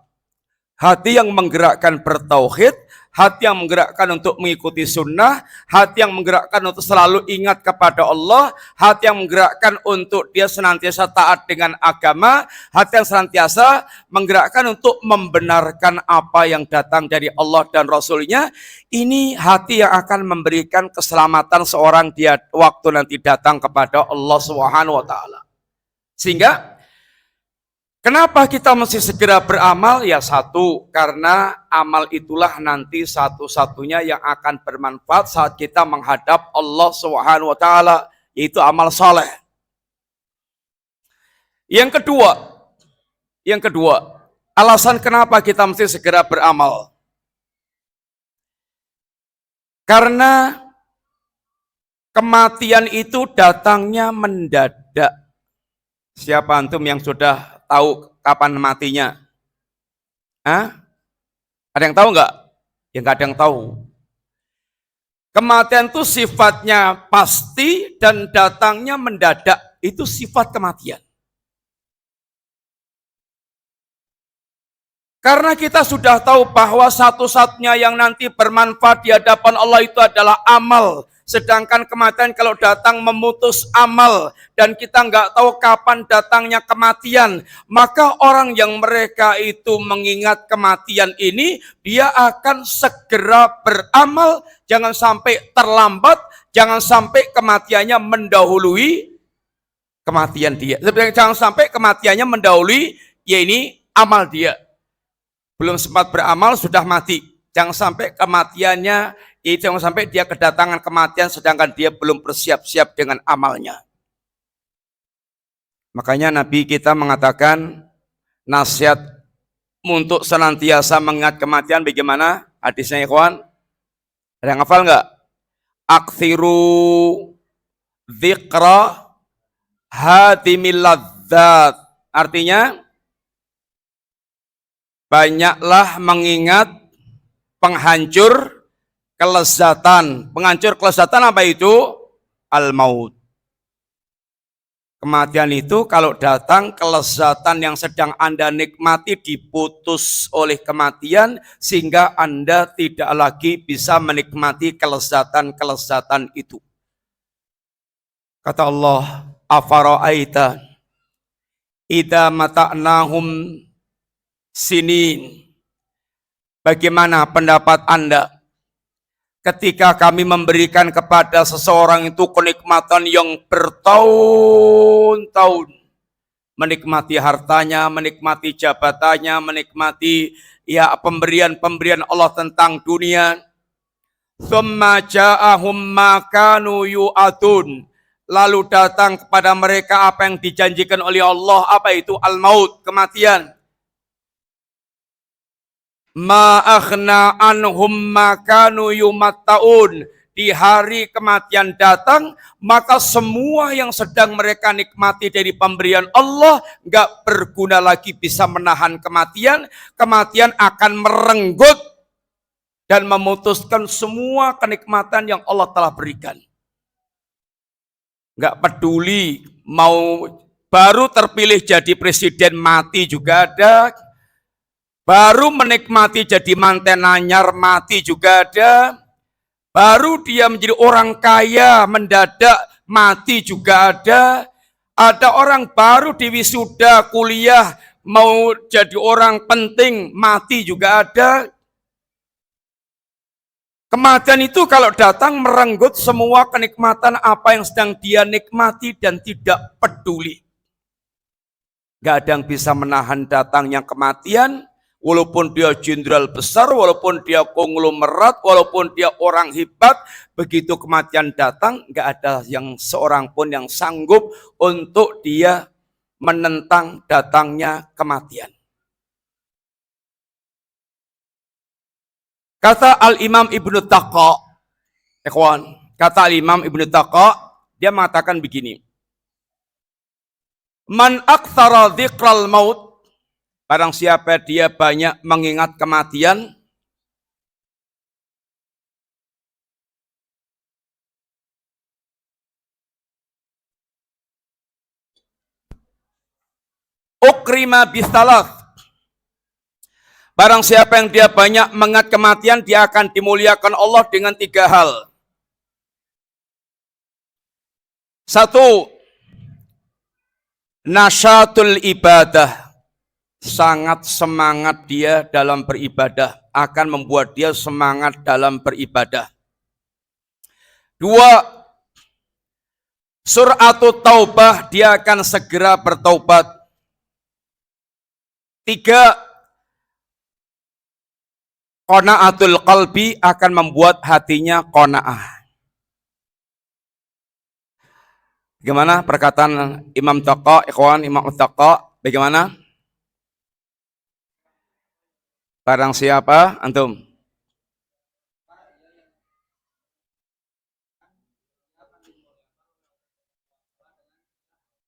Hati yang menggerakkan bertauhid, hati yang menggerakkan untuk mengikuti sunnah, hati yang menggerakkan untuk selalu ingat kepada Allah, hati yang menggerakkan untuk dia senantiasa taat dengan agama, hati yang senantiasa menggerakkan untuk membenarkan apa yang datang dari Allah dan Rasul-Nya. Ini hati yang akan memberikan keselamatan seorang dia waktu nanti datang kepada Allah Subhanahu wa taala. Sehingga kenapa kita mesti segera beramal? Ya satu, karena amal itulah nanti satu-satunya yang akan bermanfaat saat kita menghadap Allah Subhanahu wa taala, yaitu amal saleh. Yang kedua, alasan kenapa kita mesti segera beramal? Karena kematian itu datangnya mendadak. Siapa antum yang sudah tahu kapan matinya? Hah? Ada yang tahu nggak? Ya nggak ada yang tahu. Kematian itu sifatnya pasti dan datangnya mendadak. Itu sifat kematian. Karena kita sudah tahu bahwa satu-satunya yang nanti bermanfaat di hadapan Allah itu adalah amal. Sedangkan kematian kalau datang memutus amal dan kita nggak tahu kapan datangnya kematian, maka orang yang mereka itu mengingat kematian ini, dia akan segera beramal, jangan sampai terlambat, jangan sampai kematiannya mendahului kematian dia. Jangan sampai kematiannya mendahului, ya ini amal dia. Belum sempat beramal sudah mati. Jangan sampai kematiannya, jangan sampai dia kedatangan kematian sedangkan dia belum bersiap-siap dengan amalnya. Makanya Nabi kita mengatakan nasihat untuk senantiasa mengingat kematian bagaimana? Hadisnya ikhwan. Ada yang hafal enggak? Aktsiru dzikra hatimil ladzat. Artinya banyaklah mengingat penghancur kelezatan. Penghancur kelezatan apa itu? Al-maut. Kematian itu kalau datang, kelezatan yang sedang Anda nikmati diputus oleh kematian sehingga Anda tidak lagi bisa menikmati kelezatan-kelezatan itu. Kata Allah, afara'aita idza mata'nahum sinin. Bagaimana pendapat Anda ketika kami memberikan kepada seseorang itu kenikmatan yang bertahun-tahun, menikmati hartanya, menikmati jabatannya, menikmati ya pemberian-pemberian Allah tentang dunia. Tsumma ja'ahum ma kanu yu'atun. Lalu datang kepada mereka apa yang dijanjikan oleh Allah, apa itu? Al-maut, kematian. Ma akhna anhum ma kanu yumatta'un. Di hari kematian datang, maka semua yang sedang mereka nikmati dari pemberian Allah nggak berguna lagi bisa menahan kematian. Kematian akan merenggut dan memutuskan semua kenikmatan yang Allah telah berikan. Nggak peduli mau baru terpilih jadi presiden mati juga ada. Baru menikmati jadi manten anyar mati juga ada. Baru dia menjadi orang kaya mendadak mati juga ada. Ada orang baru diwisuda kuliah mau jadi orang penting mati juga ada. Kematian itu kalau datang merenggut semua kenikmatan apa yang sedang dia nikmati dan tidak peduli. Gak ada yang bisa menahan datangnya kematian. Walaupun dia jenderal besar, walaupun dia konglomerat, walaupun dia orang hebat, begitu kematian datang, nggak ada yang seorang pun yang sanggup untuk dia menentang datangnya kematian. Kata Al-Imam Ibnu Taqqa, kata Al-Imam Ibnu Taqqa, dia mengatakan begini, Man aktsara dzikral maut, barang siapa dia banyak mengingat kematian, Ukrima bisalas. Barang siapa yang dia banyak mengingat kematian, dia akan dimuliakan Allah dengan 3 hal. 1, nasyatul ibadah. Sangat semangat dia dalam beribadah, akan membuat dia semangat dalam beribadah. 2, sur'atut taubah, dia akan segera bertaubat. 3, qanaatul qalbi, akan membuat hatinya qanaah. Bagaimana perkataan Imam Taqa, ikhwan Imam Taqa, bagaimana? Barang siapa, antum?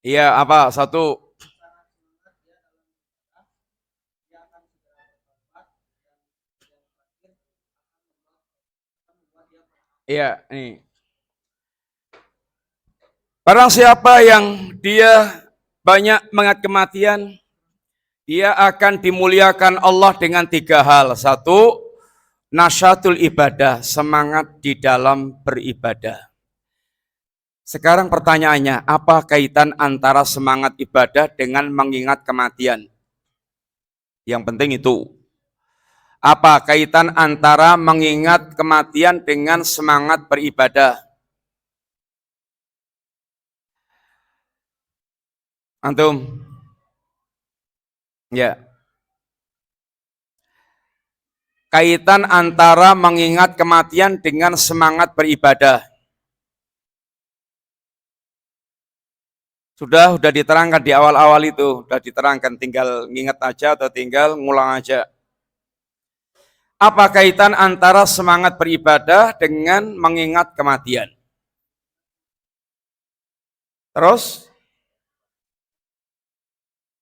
Iya, apa? 1. Iya, ini. Barang siapa yang dia banyak mengingat kematian, dia akan dimuliakan Allah dengan 3 hal. 1, nasyatul ibadah, semangat di dalam beribadah. Sekarang pertanyaannya, apa kaitan antara semangat ibadah dengan mengingat kematian? Yang penting itu. Apa kaitan antara mengingat kematian dengan semangat beribadah? Antum? Ya. Kaitan antara mengingat kematian dengan semangat beribadah. Sudah diterangkan di awal-awal itu, sudah diterangkan, tinggal nginget aja atau tinggal ngulang aja. Apa kaitan antara semangat beribadah dengan mengingat kematian? Terus,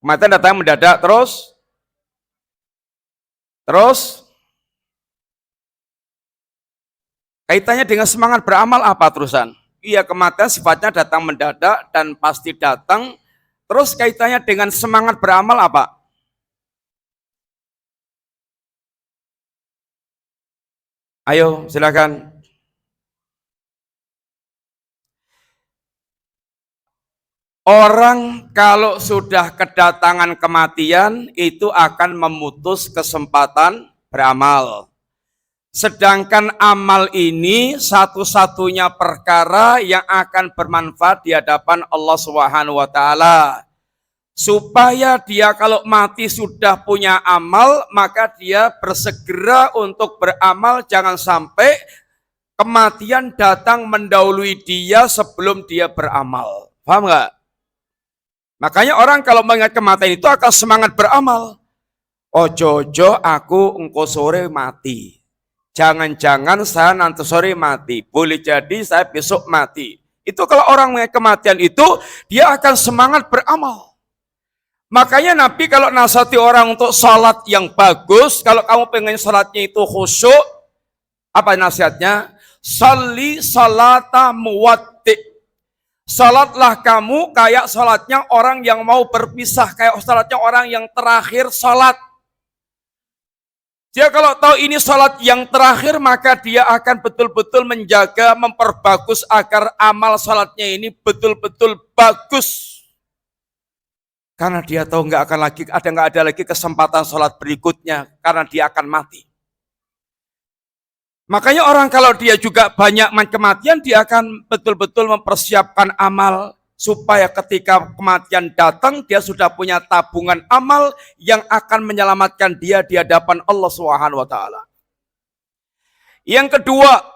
kematian datang mendadak, terus, kaitannya dengan semangat beramal apa terusan? Iya, kematian sifatnya datang mendadak dan pasti datang. Terus kaitannya dengan semangat beramal apa? Ayo, silakan. Orang kalau sudah kedatangan kematian itu akan memutus kesempatan beramal. Sedangkan amal ini satu-satunya perkara yang akan bermanfaat di hadapan Allah Subhanahu wa taala. Supaya dia kalau mati sudah punya amal, maka dia bersegera untuk beramal, jangan sampai kematian datang mendahului dia sebelum dia beramal. Paham nggak? Makanya orang kalau mengingat kematian itu akan semangat beramal. Ojo-ojo aku engko sore mati. Jangan-jangan saya nanti sore mati. Boleh jadi saya besok mati. Itu kalau orang mengingat kematian itu, dia akan semangat beramal. Makanya Nabi kalau nasihati orang untuk sholat yang bagus, kalau kamu pengen sholatnya itu khusyuk, apa nasihatnya? Sholli sholata muwaddi. Sholatlah kamu kayak sholatnya orang yang mau berpisah, kayak sholatnya orang yang terakhir sholat. Dia kalau tahu ini sholat yang terakhir, maka dia akan betul-betul menjaga, memperbagus agar amal sholatnya ini betul-betul bagus. Karena dia tahu nggak ada lagi kesempatan sholat berikutnya, karena dia akan mati. Makanya orang kalau dia juga banyak kematian, dia akan betul-betul mempersiapkan amal supaya ketika kematian datang, dia sudah punya tabungan amal yang akan menyelamatkan dia di hadapan Allah Subhanahu wa taala. Yang kedua,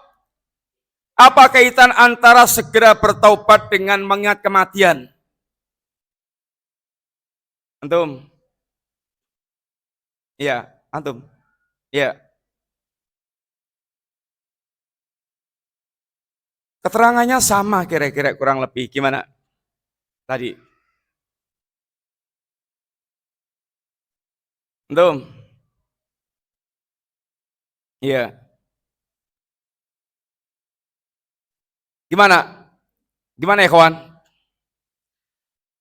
apa kaitan antara segera bertaubat dengan mengingat kematian? Antum? Iya, antum. Iya. Keterangannya sama kira-kira kurang lebih. Gimana? Tadi. Antum? Iya. Gimana? Gimana ya kawan?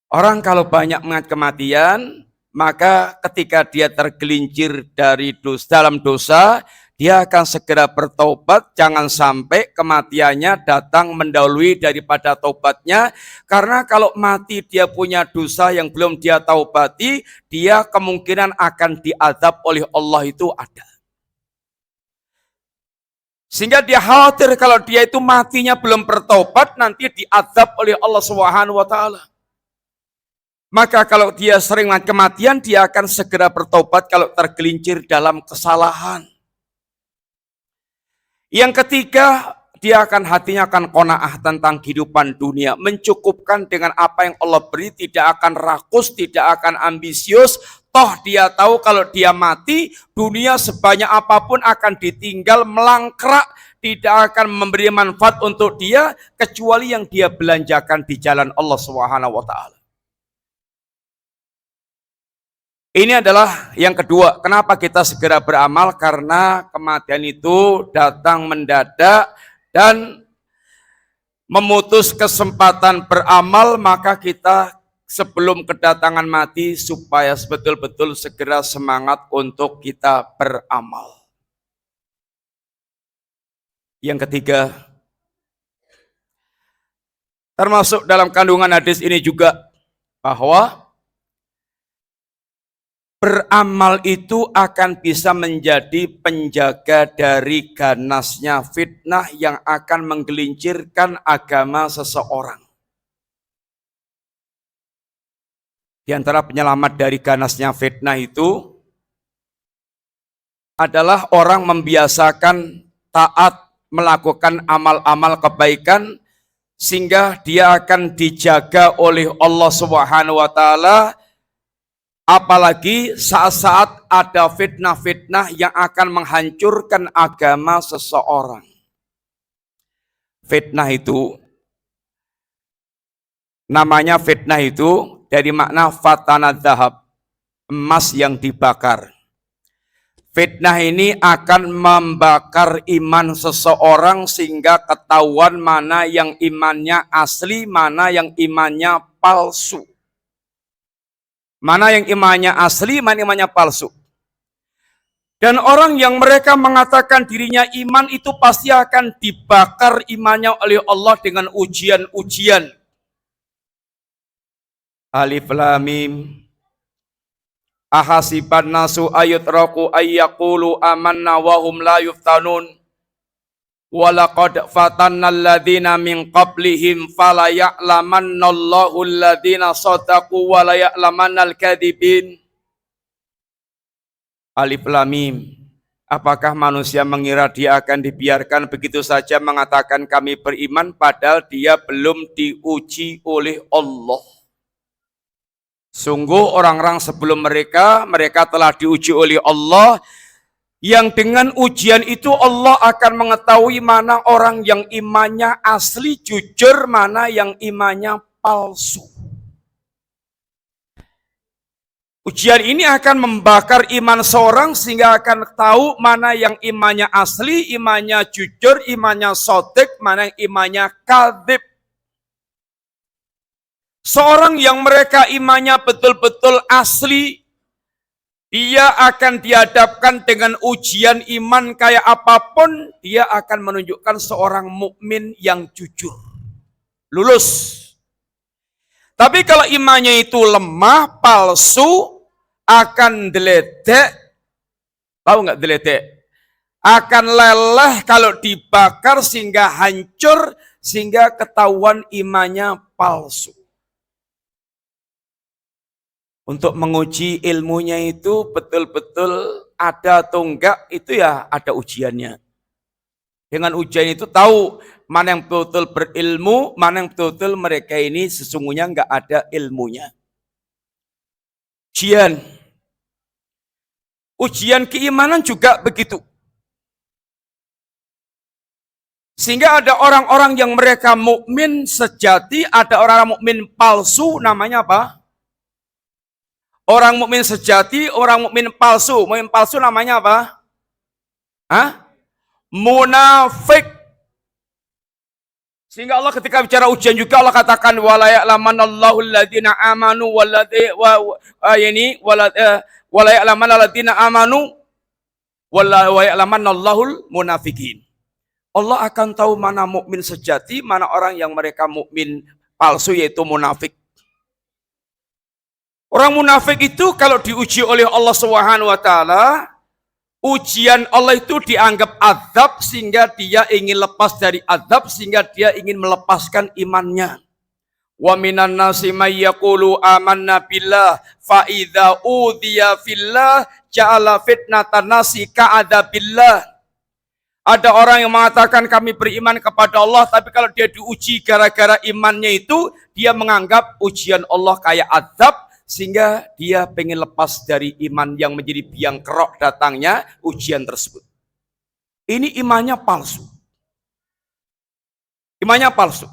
Orang kalau banyak mengingat kematian, maka ketika dia tergelincir dari dalam dosa, dia akan segera bertobat, jangan sampai kematiannya datang mendahului daripada tobatnya, karena kalau mati dia punya dosa yang belum dia taubati, dia kemungkinan akan diazab oleh Allah itu ada. Sehingga dia khawatir kalau dia itu matinya belum bertobat, nanti diazab oleh Allah Subhanahu wa taala. Maka kalau dia sering kematian, dia akan segera bertobat kalau tergelincir dalam kesalahan. Yang ketiga, dia akan hatinya akan qanaah tentang kehidupan dunia, mencukupkan dengan apa yang Allah beri, tidak akan rakus, tidak akan ambisius. Toh dia tahu kalau dia mati, dunia sebanyak apapun akan ditinggal melangkrak, tidak akan memberi manfaat untuk dia kecuali yang dia belanjakan di jalan Allah Subhanahu wa taala. Ini adalah yang kedua, kenapa kita segera beramal, karena kematian itu datang mendadak dan memutus kesempatan beramal, maka kita sebelum kedatangan mati supaya betul-betul segera semangat untuk kita beramal. Yang ketiga, termasuk dalam kandungan hadis ini juga bahwa beramal itu akan bisa menjadi penjaga dari ganasnya fitnah yang akan menggelincirkan agama seseorang. Di antara penyelamat dari ganasnya fitnah itu adalah orang membiasakan taat, melakukan amal-amal kebaikan, sehingga dia akan dijaga oleh Allah Subhanahu wa taala. Apalagi saat-saat ada fitnah-fitnah yang akan menghancurkan agama seseorang. Fitnah itu, namanya fitnah itu dari makna fatana dhahab, emas yang dibakar. Fitnah ini akan membakar iman seseorang sehingga ketahuan mana yang imannya asli, mana yang imannya palsu. Mana yang imannya asli, mana imannya palsu. Dan orang yang mereka mengatakan dirinya iman itu pasti akan dibakar imannya oleh Allah dengan ujian-ujian. Alif Lam Mim. Ahasiban nasu ayutraku ayyaqulu amanna wa hum la yuftanun. Walaqad fatanna alladhina min qablihim fala ya'lamanna Allahu alladhina sadaqu wa la ya'lamanna al-kadhibin. Alif Lam Mim. Apakah manusia mengira dia akan dibiarkan begitu saja mengatakan kami beriman padahal dia belum diuji oleh Allah. Sungguh orang-orang sebelum mereka telah diuji oleh Allah, yang dengan ujian itu Allah akan mengetahui mana orang yang imannya asli, jujur, mana yang imannya palsu. Ujian ini akan membakar iman seorang sehingga akan tahu mana yang imannya asli, imannya jujur, imannya shadiq, mana yang imannya kadzib. Seorang yang mereka imannya betul-betul asli, dia akan dihadapkan dengan ujian iman kayak apapun, dia akan menunjukkan seorang mukmin yang jujur, lulus. Tapi kalau imannya itu lemah, palsu, akan deledek, tahu nggak deledek? Akan leleh kalau dibakar sehingga hancur, sehingga ketahuan imannya palsu. Untuk menguji ilmunya itu betul-betul ada atau enggak, itu ya ada ujiannya. Dengan ujian itu tahu mana yang betul-betul berilmu, mana yang betul-betul mereka ini sesungguhnya enggak ada ilmunya. Ujian keimanan juga begitu. Sehingga ada orang-orang yang mereka mukmin sejati, ada orang mukmin palsu, namanya apa? Orang mukmin sejati, orang mukmin palsu. Mukmin palsu namanya apa? Munafik. Sehingga Allah ketika bicara ujian juga Allah katakan wala ya'lamanallahu alladziina amanu wala ya'lamanal ladzina amanu wala ya'lamannallahul munafiqin. Allah akan tahu mana mukmin sejati, mana orang yang mereka mukmin palsu yaitu munafik. Orang munafik itu kalau diuji oleh Allah Subhanahu wa taala, ujian Allah itu dianggap azab sehingga dia ingin lepas dari azab sehingga dia ingin melepaskan imannya. Wa minan nasi may yaqulu amanna billah fa idza udhiya fillah ja'ala fitnatan nasi ka'adabillah. Ada orang yang mengatakan kami beriman kepada Allah, tapi kalau dia diuji gara-gara imannya itu, dia menganggap ujian Allah kayak azab, sehingga dia pengen lepas dari iman yang menjadi biang kerok datangnya ujian tersebut. Ini imannya palsu. Imannya palsu.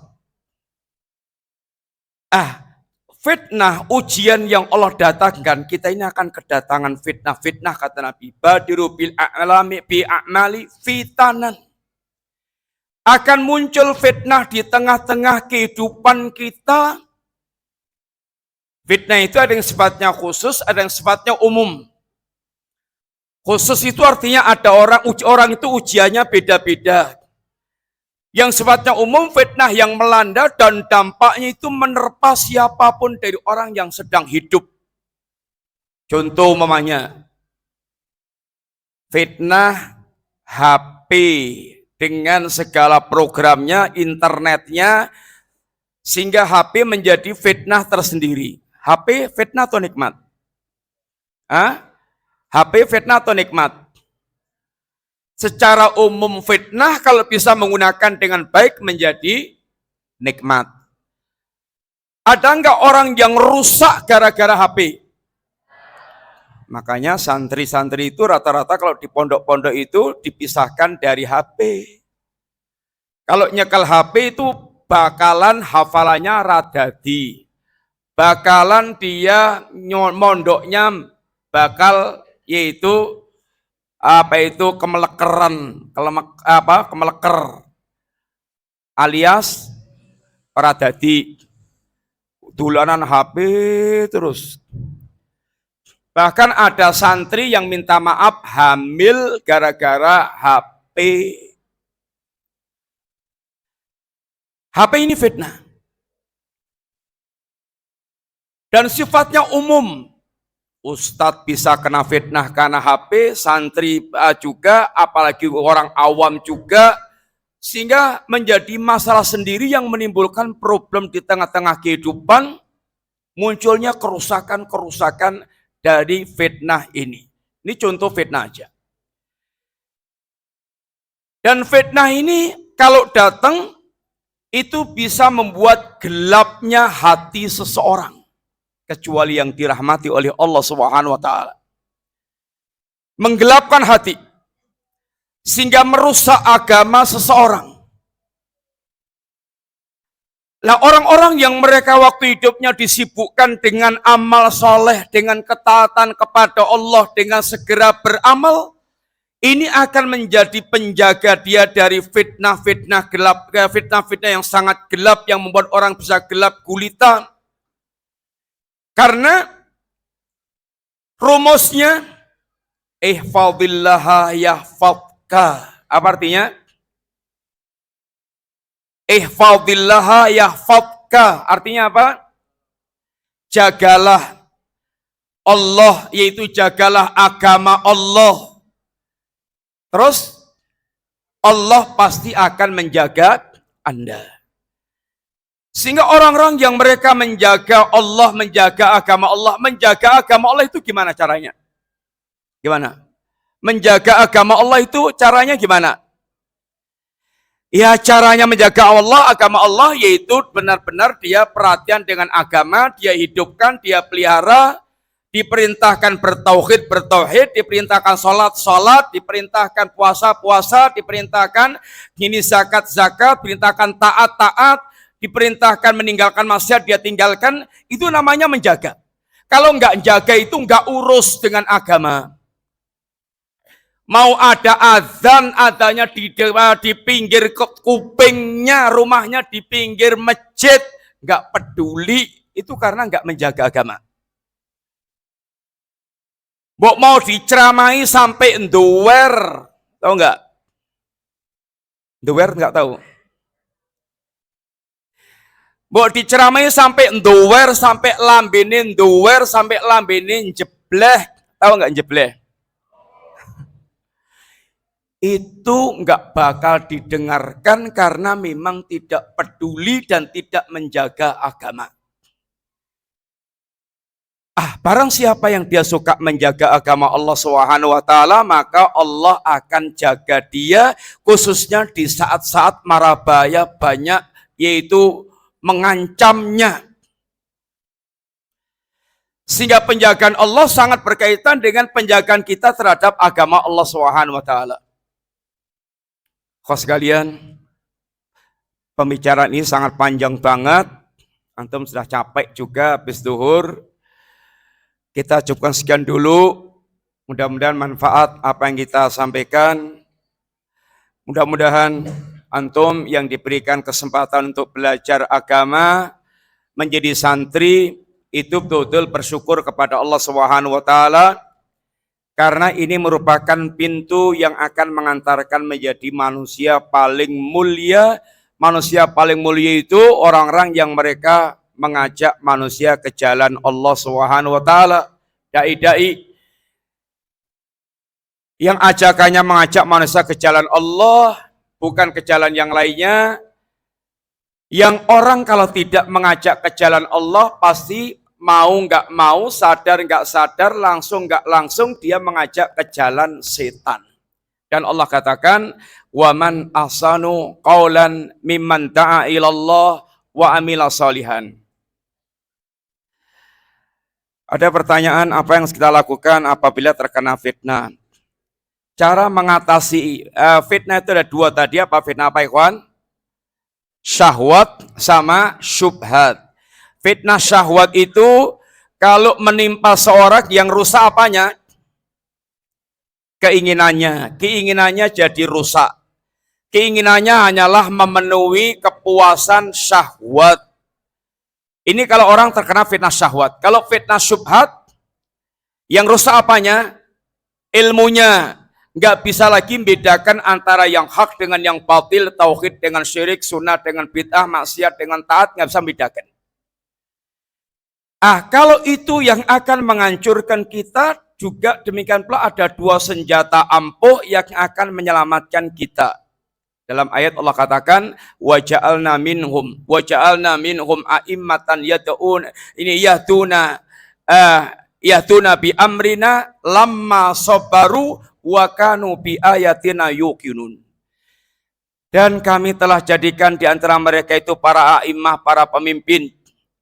Fitnah, ujian yang Allah datangkan, kita ini akan kedatangan fitnah-fitnah kata Nabi. Badiru bil a'lami bi a'mali fitanan. Akan muncul fitnah di tengah-tengah kehidupan kita. Fitnah itu ada yang sifatnya khusus, ada yang sifatnya umum. Khusus itu artinya ada orang itu ujiannya beda-beda. Yang sifatnya umum, fitnah yang melanda dan dampaknya itu menerpa siapapun dari orang yang sedang hidup. Contoh umpamanya, fitnah HP dengan segala programnya, internetnya, sehingga HP menjadi fitnah tersendiri. HP fitnah atau nikmat? HP fitnah atau nikmat? Secara umum fitnah kalau bisa menggunakan dengan baik menjadi nikmat. Ada enggak orang yang rusak gara-gara HP? Makanya santri-santri itu rata-rata kalau di pondok-pondok itu dipisahkan dari HP. Kalau nyekel HP itu bakalan hafalannya radadi. Bakalan dia mondoknya bakal yaitu kemeleker alias ora dadi dolanan HP terus. Bahkan ada santri yang minta maaf hamil gara-gara HP. HP ini fitnah. Dan sifatnya umum. Ustadz bisa kena fitnah karena HP, santri juga, apalagi orang awam juga, sehingga menjadi masalah sendiri yang menimbulkan problem di tengah-tengah kehidupan, munculnya kerusakan-kerusakan dari fitnah ini. Ini contoh fitnah aja. Dan fitnah ini kalau datang, itu bisa membuat gelapnya hati seseorang. Kecuali yang dirahmati oleh Allah Subhanahu wa taala. Menggelapkan hati sehingga merusak agama seseorang. Nah, orang-orang yang mereka waktu hidupnya disibukkan dengan amal soleh, dengan ketaatan kepada Allah, dengan segera beramal, ini akan menjadi penjaga dia dari fitnah-fitnah gelap, fitnah-fitnah yang sangat gelap yang membuat orang bisa gelap gulita. Karena rumusnya ihfazillaha yahfazka. Apa artinya? Ihfazillaha yahfazka. Artinya apa? Jagalah Allah, yaitu jagalah agama Allah. Terus Allah pasti akan menjaga Anda. Sehingga orang-orang yang mereka menjaga Allah, menjaga agama Allah itu gimana caranya? Gimana? Menjaga agama Allah itu caranya gimana? Ya, caranya menjaga Allah, agama Allah, yaitu benar-benar dia perhatian dengan agama, dia hidupkan, dia pelihara, diperintahkan bertauhid, diperintahkan sholat, diperintahkan puasa, diperintahkan ini zakat, diperintahkan taat, diperintahkan meninggalkan maksiat, dia tinggalkan, itu namanya menjaga. Kalau enggak jaga itu enggak urus dengan agama. Mau ada azan, adanya di pinggir kupingnya, rumahnya di pinggir masjid, nggak peduli, itu karena nggak menjaga agama. Mau diceramai sampai nduwer, tahu nggak? Nduwer nggak tahu. Mau diceramai sampai nduwer, sampai lambene nduwer, sampai lambene jebleh, tahu nggak jebleh? Itu nggak bakal didengarkan karena memang tidak peduli dan tidak menjaga agama. Barang siapa yang dia suka menjaga agama Allah Subhanahu wa taala, maka Allah akan jaga dia khususnya di saat-saat mara bahaya banyak, yaitu mengancamnya. Sehingga penjagaan Allah sangat berkaitan dengan penjagaan kita terhadap agama Allah Subhanahu wa taala. Kos sekalian, pembicaraan ini sangat panjang banget. Antum sudah capek juga habis zuhur. Kita cukupkan sekian dulu. Mudah-mudahan manfaat apa yang kita sampaikan. Mudah-mudahan antum yang diberikan kesempatan untuk belajar agama, menjadi santri, itu betul-betul bersyukur kepada Allah Subhanahu wa taala. Karena ini merupakan pintu yang akan mengantarkan menjadi manusia paling mulia. Manusia paling mulia itu orang-orang yang mereka mengajak manusia ke jalan Allah Subhanahu wa taala. Dai-dai yang ajakannya mengajak manusia ke jalan Allah, bukan ke jalan yang lainnya. Yang orang kalau tidak mengajak ke jalan Allah pasti mau nggak mau, sadar nggak sadar, langsung nggak langsung dia mengajak ke jalan setan. Dan Allah katakan, waman ahsanu qaulan mimman da'a ilallah wa amila salihan. Ada pertanyaan, apa yang kita lakukan apabila terkena fitnah? Cara mengatasi fitnah itu ada dua tadi, apa fitnah apa ikhwan? Syahwat sama syubhat. Fitnah syahwat itu kalau menimpa seorang yang rusak apanya? Keinginannya. Keinginannya jadi rusak. Keinginannya hanyalah memenuhi kepuasan syahwat. Ini kalau orang terkena fitnah syahwat. Kalau fitnah syubhat, yang rusak apanya? Ilmunya. Nggak bisa lagi membedakan antara yang hak dengan yang batil, tauhid dengan syirik, sunnah dengan bid'ah, maksiat dengan taat, nggak bisa membedakan. Kalau itu yang akan menghancurkan kita, juga demikian pula ada dua senjata ampuh yang akan menyelamatkan kita. Dalam ayat Allah katakan, waja'alna minhum a'immatan yad'un, ini yahtuna bi amrina lamma sabaru wa kanu bi ayatina yuqinun. Dan kami telah jadikan di antara mereka itu para a'immah, para pemimpin,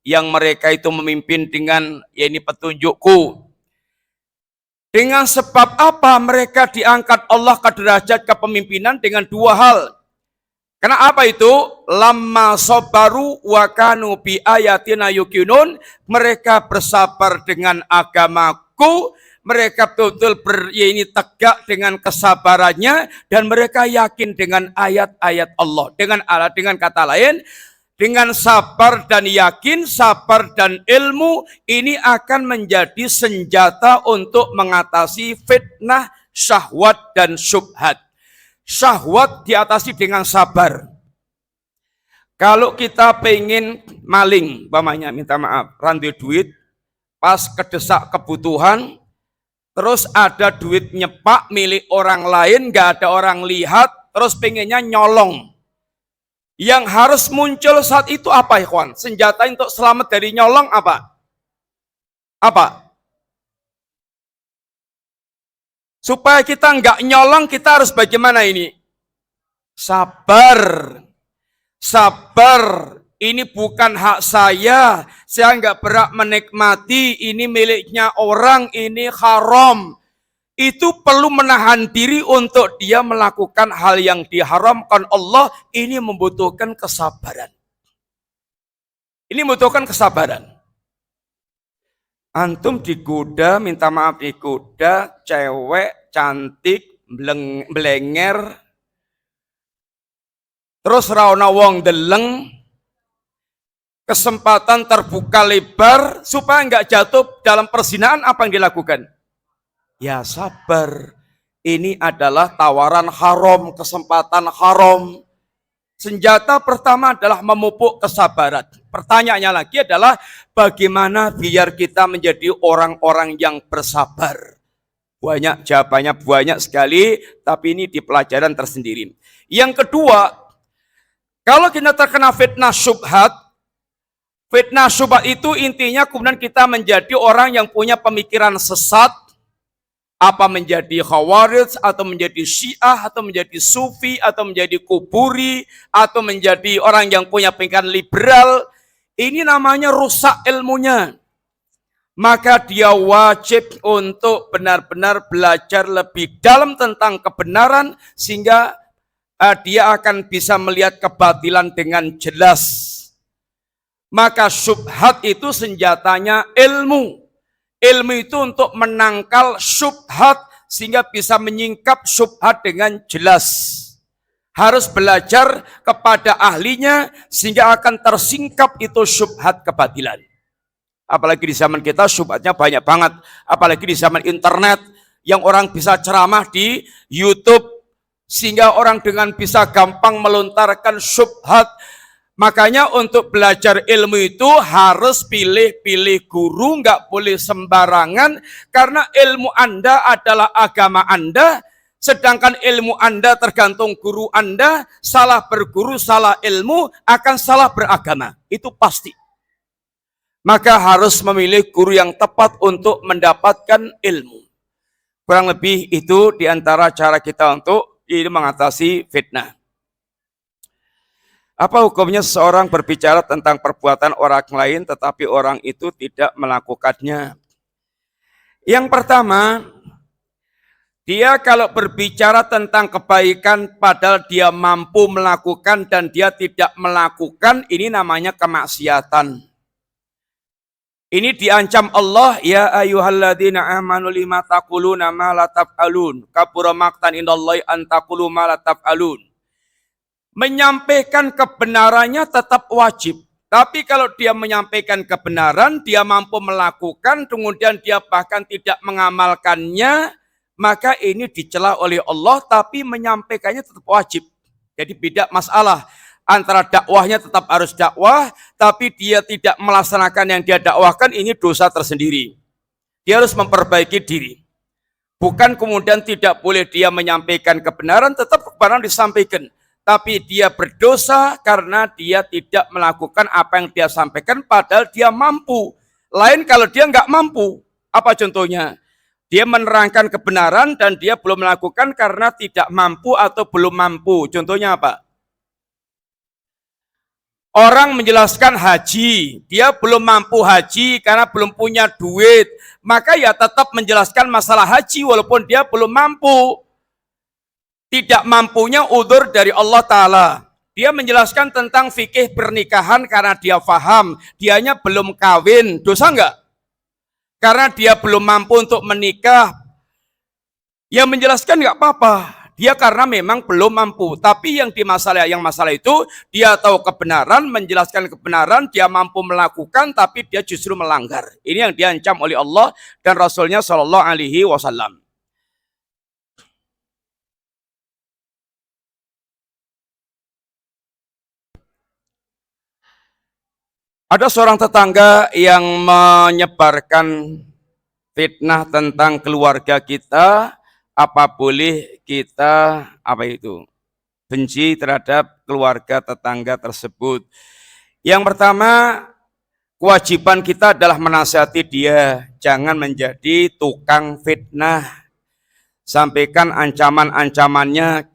yang mereka itu memimpin dengan petunjukku. Dengan sebab apa mereka diangkat Allah ke derajat kepemimpinan? Dengan dua hal. Karena apa itu? Lamma sabaru wa kanu bi ayatina yuqinun. Mereka bersabar dengan agamaku, mereka betul-betul tegak dengan kesabarannya, dan mereka yakin dengan ayat-ayat Allah. Dengan kata lain, dengan sabar dan yakin, sabar dan ilmu, ini akan menjadi senjata untuk mengatasi fitnah, syahwat, dan syubhat. Syahwat diatasi dengan sabar. Kalau kita pengen maling, minta maaf, rantai duit, pas kedesak kebutuhan, terus ada duit nyepak milik orang lain, gak ada orang lihat, terus pengennya nyolong. Yang harus muncul saat itu apa ikhwan? Senjata untuk selamat dari nyolong apa? Apa? Supaya kita nggak nyolong, kita harus bagaimana ini? Sabar. Sabar. Ini bukan hak saya nggak berhak menikmati, ini miliknya orang, ini haram. Itu perlu menahan diri untuk dia melakukan hal yang diharamkan Allah. Ini membutuhkan kesabaran. Ini membutuhkan kesabaran. Antum digoda, minta maaf digoda, cewek cantik, Blenger, terus raona wong deleng, kesempatan terbuka lebar supaya nggak jatuh dalam perzinahan. Apa yang dilakukan? Ya sabar. Ini adalah tawaran haram, kesempatan haram. Senjata pertama adalah memupuk kesabaran. Pertanyaannya lagi adalah bagaimana biar kita menjadi orang-orang yang bersabar. Banyak jawabannya, banyak sekali, tapi ini di pelajaran tersendiri. Yang kedua, kalau kita terkena fitnah syubhat itu intinya kemudian kita menjadi orang yang punya pemikiran sesat, apa menjadi Khawarij, atau menjadi Syiah, atau menjadi Sufi, atau menjadi Kuburi, atau menjadi orang yang punya pemikiran liberal, ini namanya rusak ilmunya. Maka dia wajib untuk benar-benar belajar lebih dalam tentang kebenaran, sehingga dia akan bisa melihat kebatilan dengan jelas. Maka syubhat itu senjatanya ilmu. Ilmu itu untuk menangkal syubhat sehingga bisa menyingkap syubhat dengan jelas. Harus belajar kepada ahlinya sehingga akan tersingkap itu syubhat kebatilan. Apalagi di zaman kita syubhatnya banyak banget. Apalagi di zaman internet yang orang bisa ceramah di YouTube sehingga orang dengan bisa gampang melontarkan syubhat. Makanya untuk belajar ilmu itu harus pilih-pilih guru, nggak boleh sembarangan, karena ilmu Anda adalah agama Anda, sedangkan ilmu Anda tergantung guru Anda, salah berguru, salah ilmu, akan salah beragama. Itu pasti. Maka harus memilih guru yang tepat untuk mendapatkan ilmu. Kurang lebih itu diantara cara kita untuk mengatasi fitnah. Apa hukumnya seseorang berbicara tentang perbuatan orang lain tetapi orang itu tidak melakukannya? Yang pertama, dia kalau berbicara tentang kebaikan padahal dia mampu melakukan dan dia tidak melakukan, ini namanya kemaksiatan. Ini diancam Allah, ya ayyuhalladzina amanu lima taquluna ma la taf'alun, kabura maqtan indallahi an taqulu ma la taf'alun. Menyampaikan kebenarannya tetap wajib. Tapi kalau dia menyampaikan kebenaran, dia mampu melakukan, kemudian dia bahkan tidak mengamalkannya, maka ini dicela oleh Allah, tapi menyampaikannya tetap wajib. Jadi beda masalah. Antara dakwahnya tetap harus dakwah, tapi dia tidak melaksanakan yang dia dakwahkan, ini dosa tersendiri. Dia harus memperbaiki diri. Bukan kemudian tidak boleh dia menyampaikan kebenaran, tetap kebenaran disampaikan. Tapi dia berdosa karena dia tidak melakukan apa yang dia sampaikan padahal dia mampu. Lain kalau dia nggak mampu. Apa contohnya? Dia menerangkan kebenaran dan dia belum melakukan karena tidak mampu atau belum mampu. Contohnya apa? Orang menjelaskan haji, dia belum mampu haji karena belum punya duit. Maka ya tetap menjelaskan masalah haji walaupun dia belum mampu. Tidak mampunya udzur dari Allah Ta'ala. Dia menjelaskan tentang fikih pernikahan karena dia faham. Dianya belum kawin. Dosa enggak? Karena dia belum mampu untuk menikah. Yang menjelaskan enggak apa-apa. Dia karena memang belum mampu. Tapi yang masalah itu, dia tahu kebenaran, menjelaskan kebenaran, dia mampu melakukan, tapi dia justru melanggar. Ini yang diancam oleh Allah dan Rasulnya Shallallahu Alaihi Wasallam. Ada seorang tetangga yang menyebarkan fitnah tentang keluarga kita, apa boleh kita benci terhadap keluarga tetangga tersebut? Yang pertama, kewajiban kita adalah menasihati dia, jangan menjadi tukang fitnah. Sampaikan ancaman-ancamannya.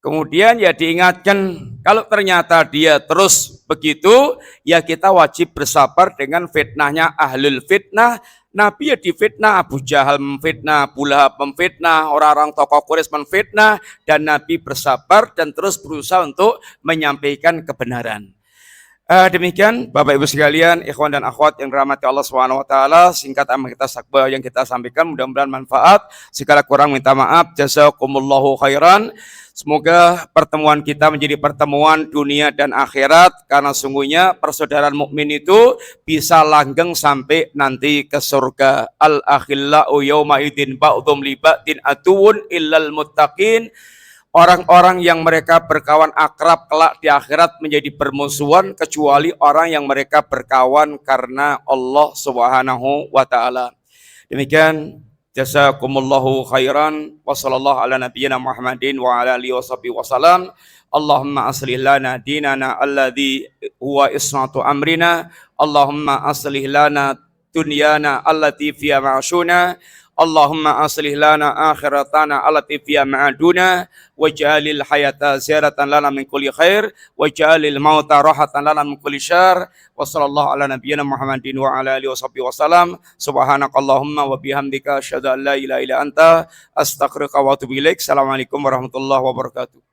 Kemudian ya diingatkan, kalau ternyata dia terus begitu, ya kita wajib bersabar dengan fitnahnya ahlul fitnah. Nabi ya difitnah, Abu Jahal memfitnah, Abu Lahab memfitnah, orang-orang tokoh Quraisy memfitnah, dan Nabi bersabar dan terus berusaha untuk menyampaikan kebenaran. Demikian Bapak Ibu sekalian, ikhwan dan akhwat yang dirahmati Allah Subhanahu wa taala, singkat amal yang kita sampaikan mudah-mudahan manfaat. Segala kurang minta maaf. Jazakumullahu khairan. Semoga pertemuan kita menjadi pertemuan dunia dan akhirat, karena sungguhnya persaudaraan mukmin itu bisa langgeng sampai nanti ke surga. Al akhillau yauma idzin ba'dhum li ba'din atuwun illal muttaqin. Orang-orang yang mereka berkawan akrab kelak di akhirat menjadi bermusuhan kecuali orang yang mereka berkawan karena Allah Subhanahu wa taala. Demikian, jazakumullahu khairan wa sallallahu ala nabiyyina Muhammadin wa ala alihi washabihi wasallam. Allahumma aslih lana dinana alladzi huwa ismatu amrina. Allahumma aslih lana dunyana allati fiha ma'ashuna. Allahumma aslih lana akhiratana allati fiha ma'aduna waj'alil hayata ziyaratan lana min kulli khair waj'alil mauta rahatan lana min kulli syarr wa sallallahu ala nabiyyina Muhammadin wa ala alihi washabihi wasallam. Subhanakallahumma wa bihamdika asyhadu an la ilaha illa anta astaghfiruka wa atubu ilaik. Assalamualaikum warahmatullahi wabarakatuh.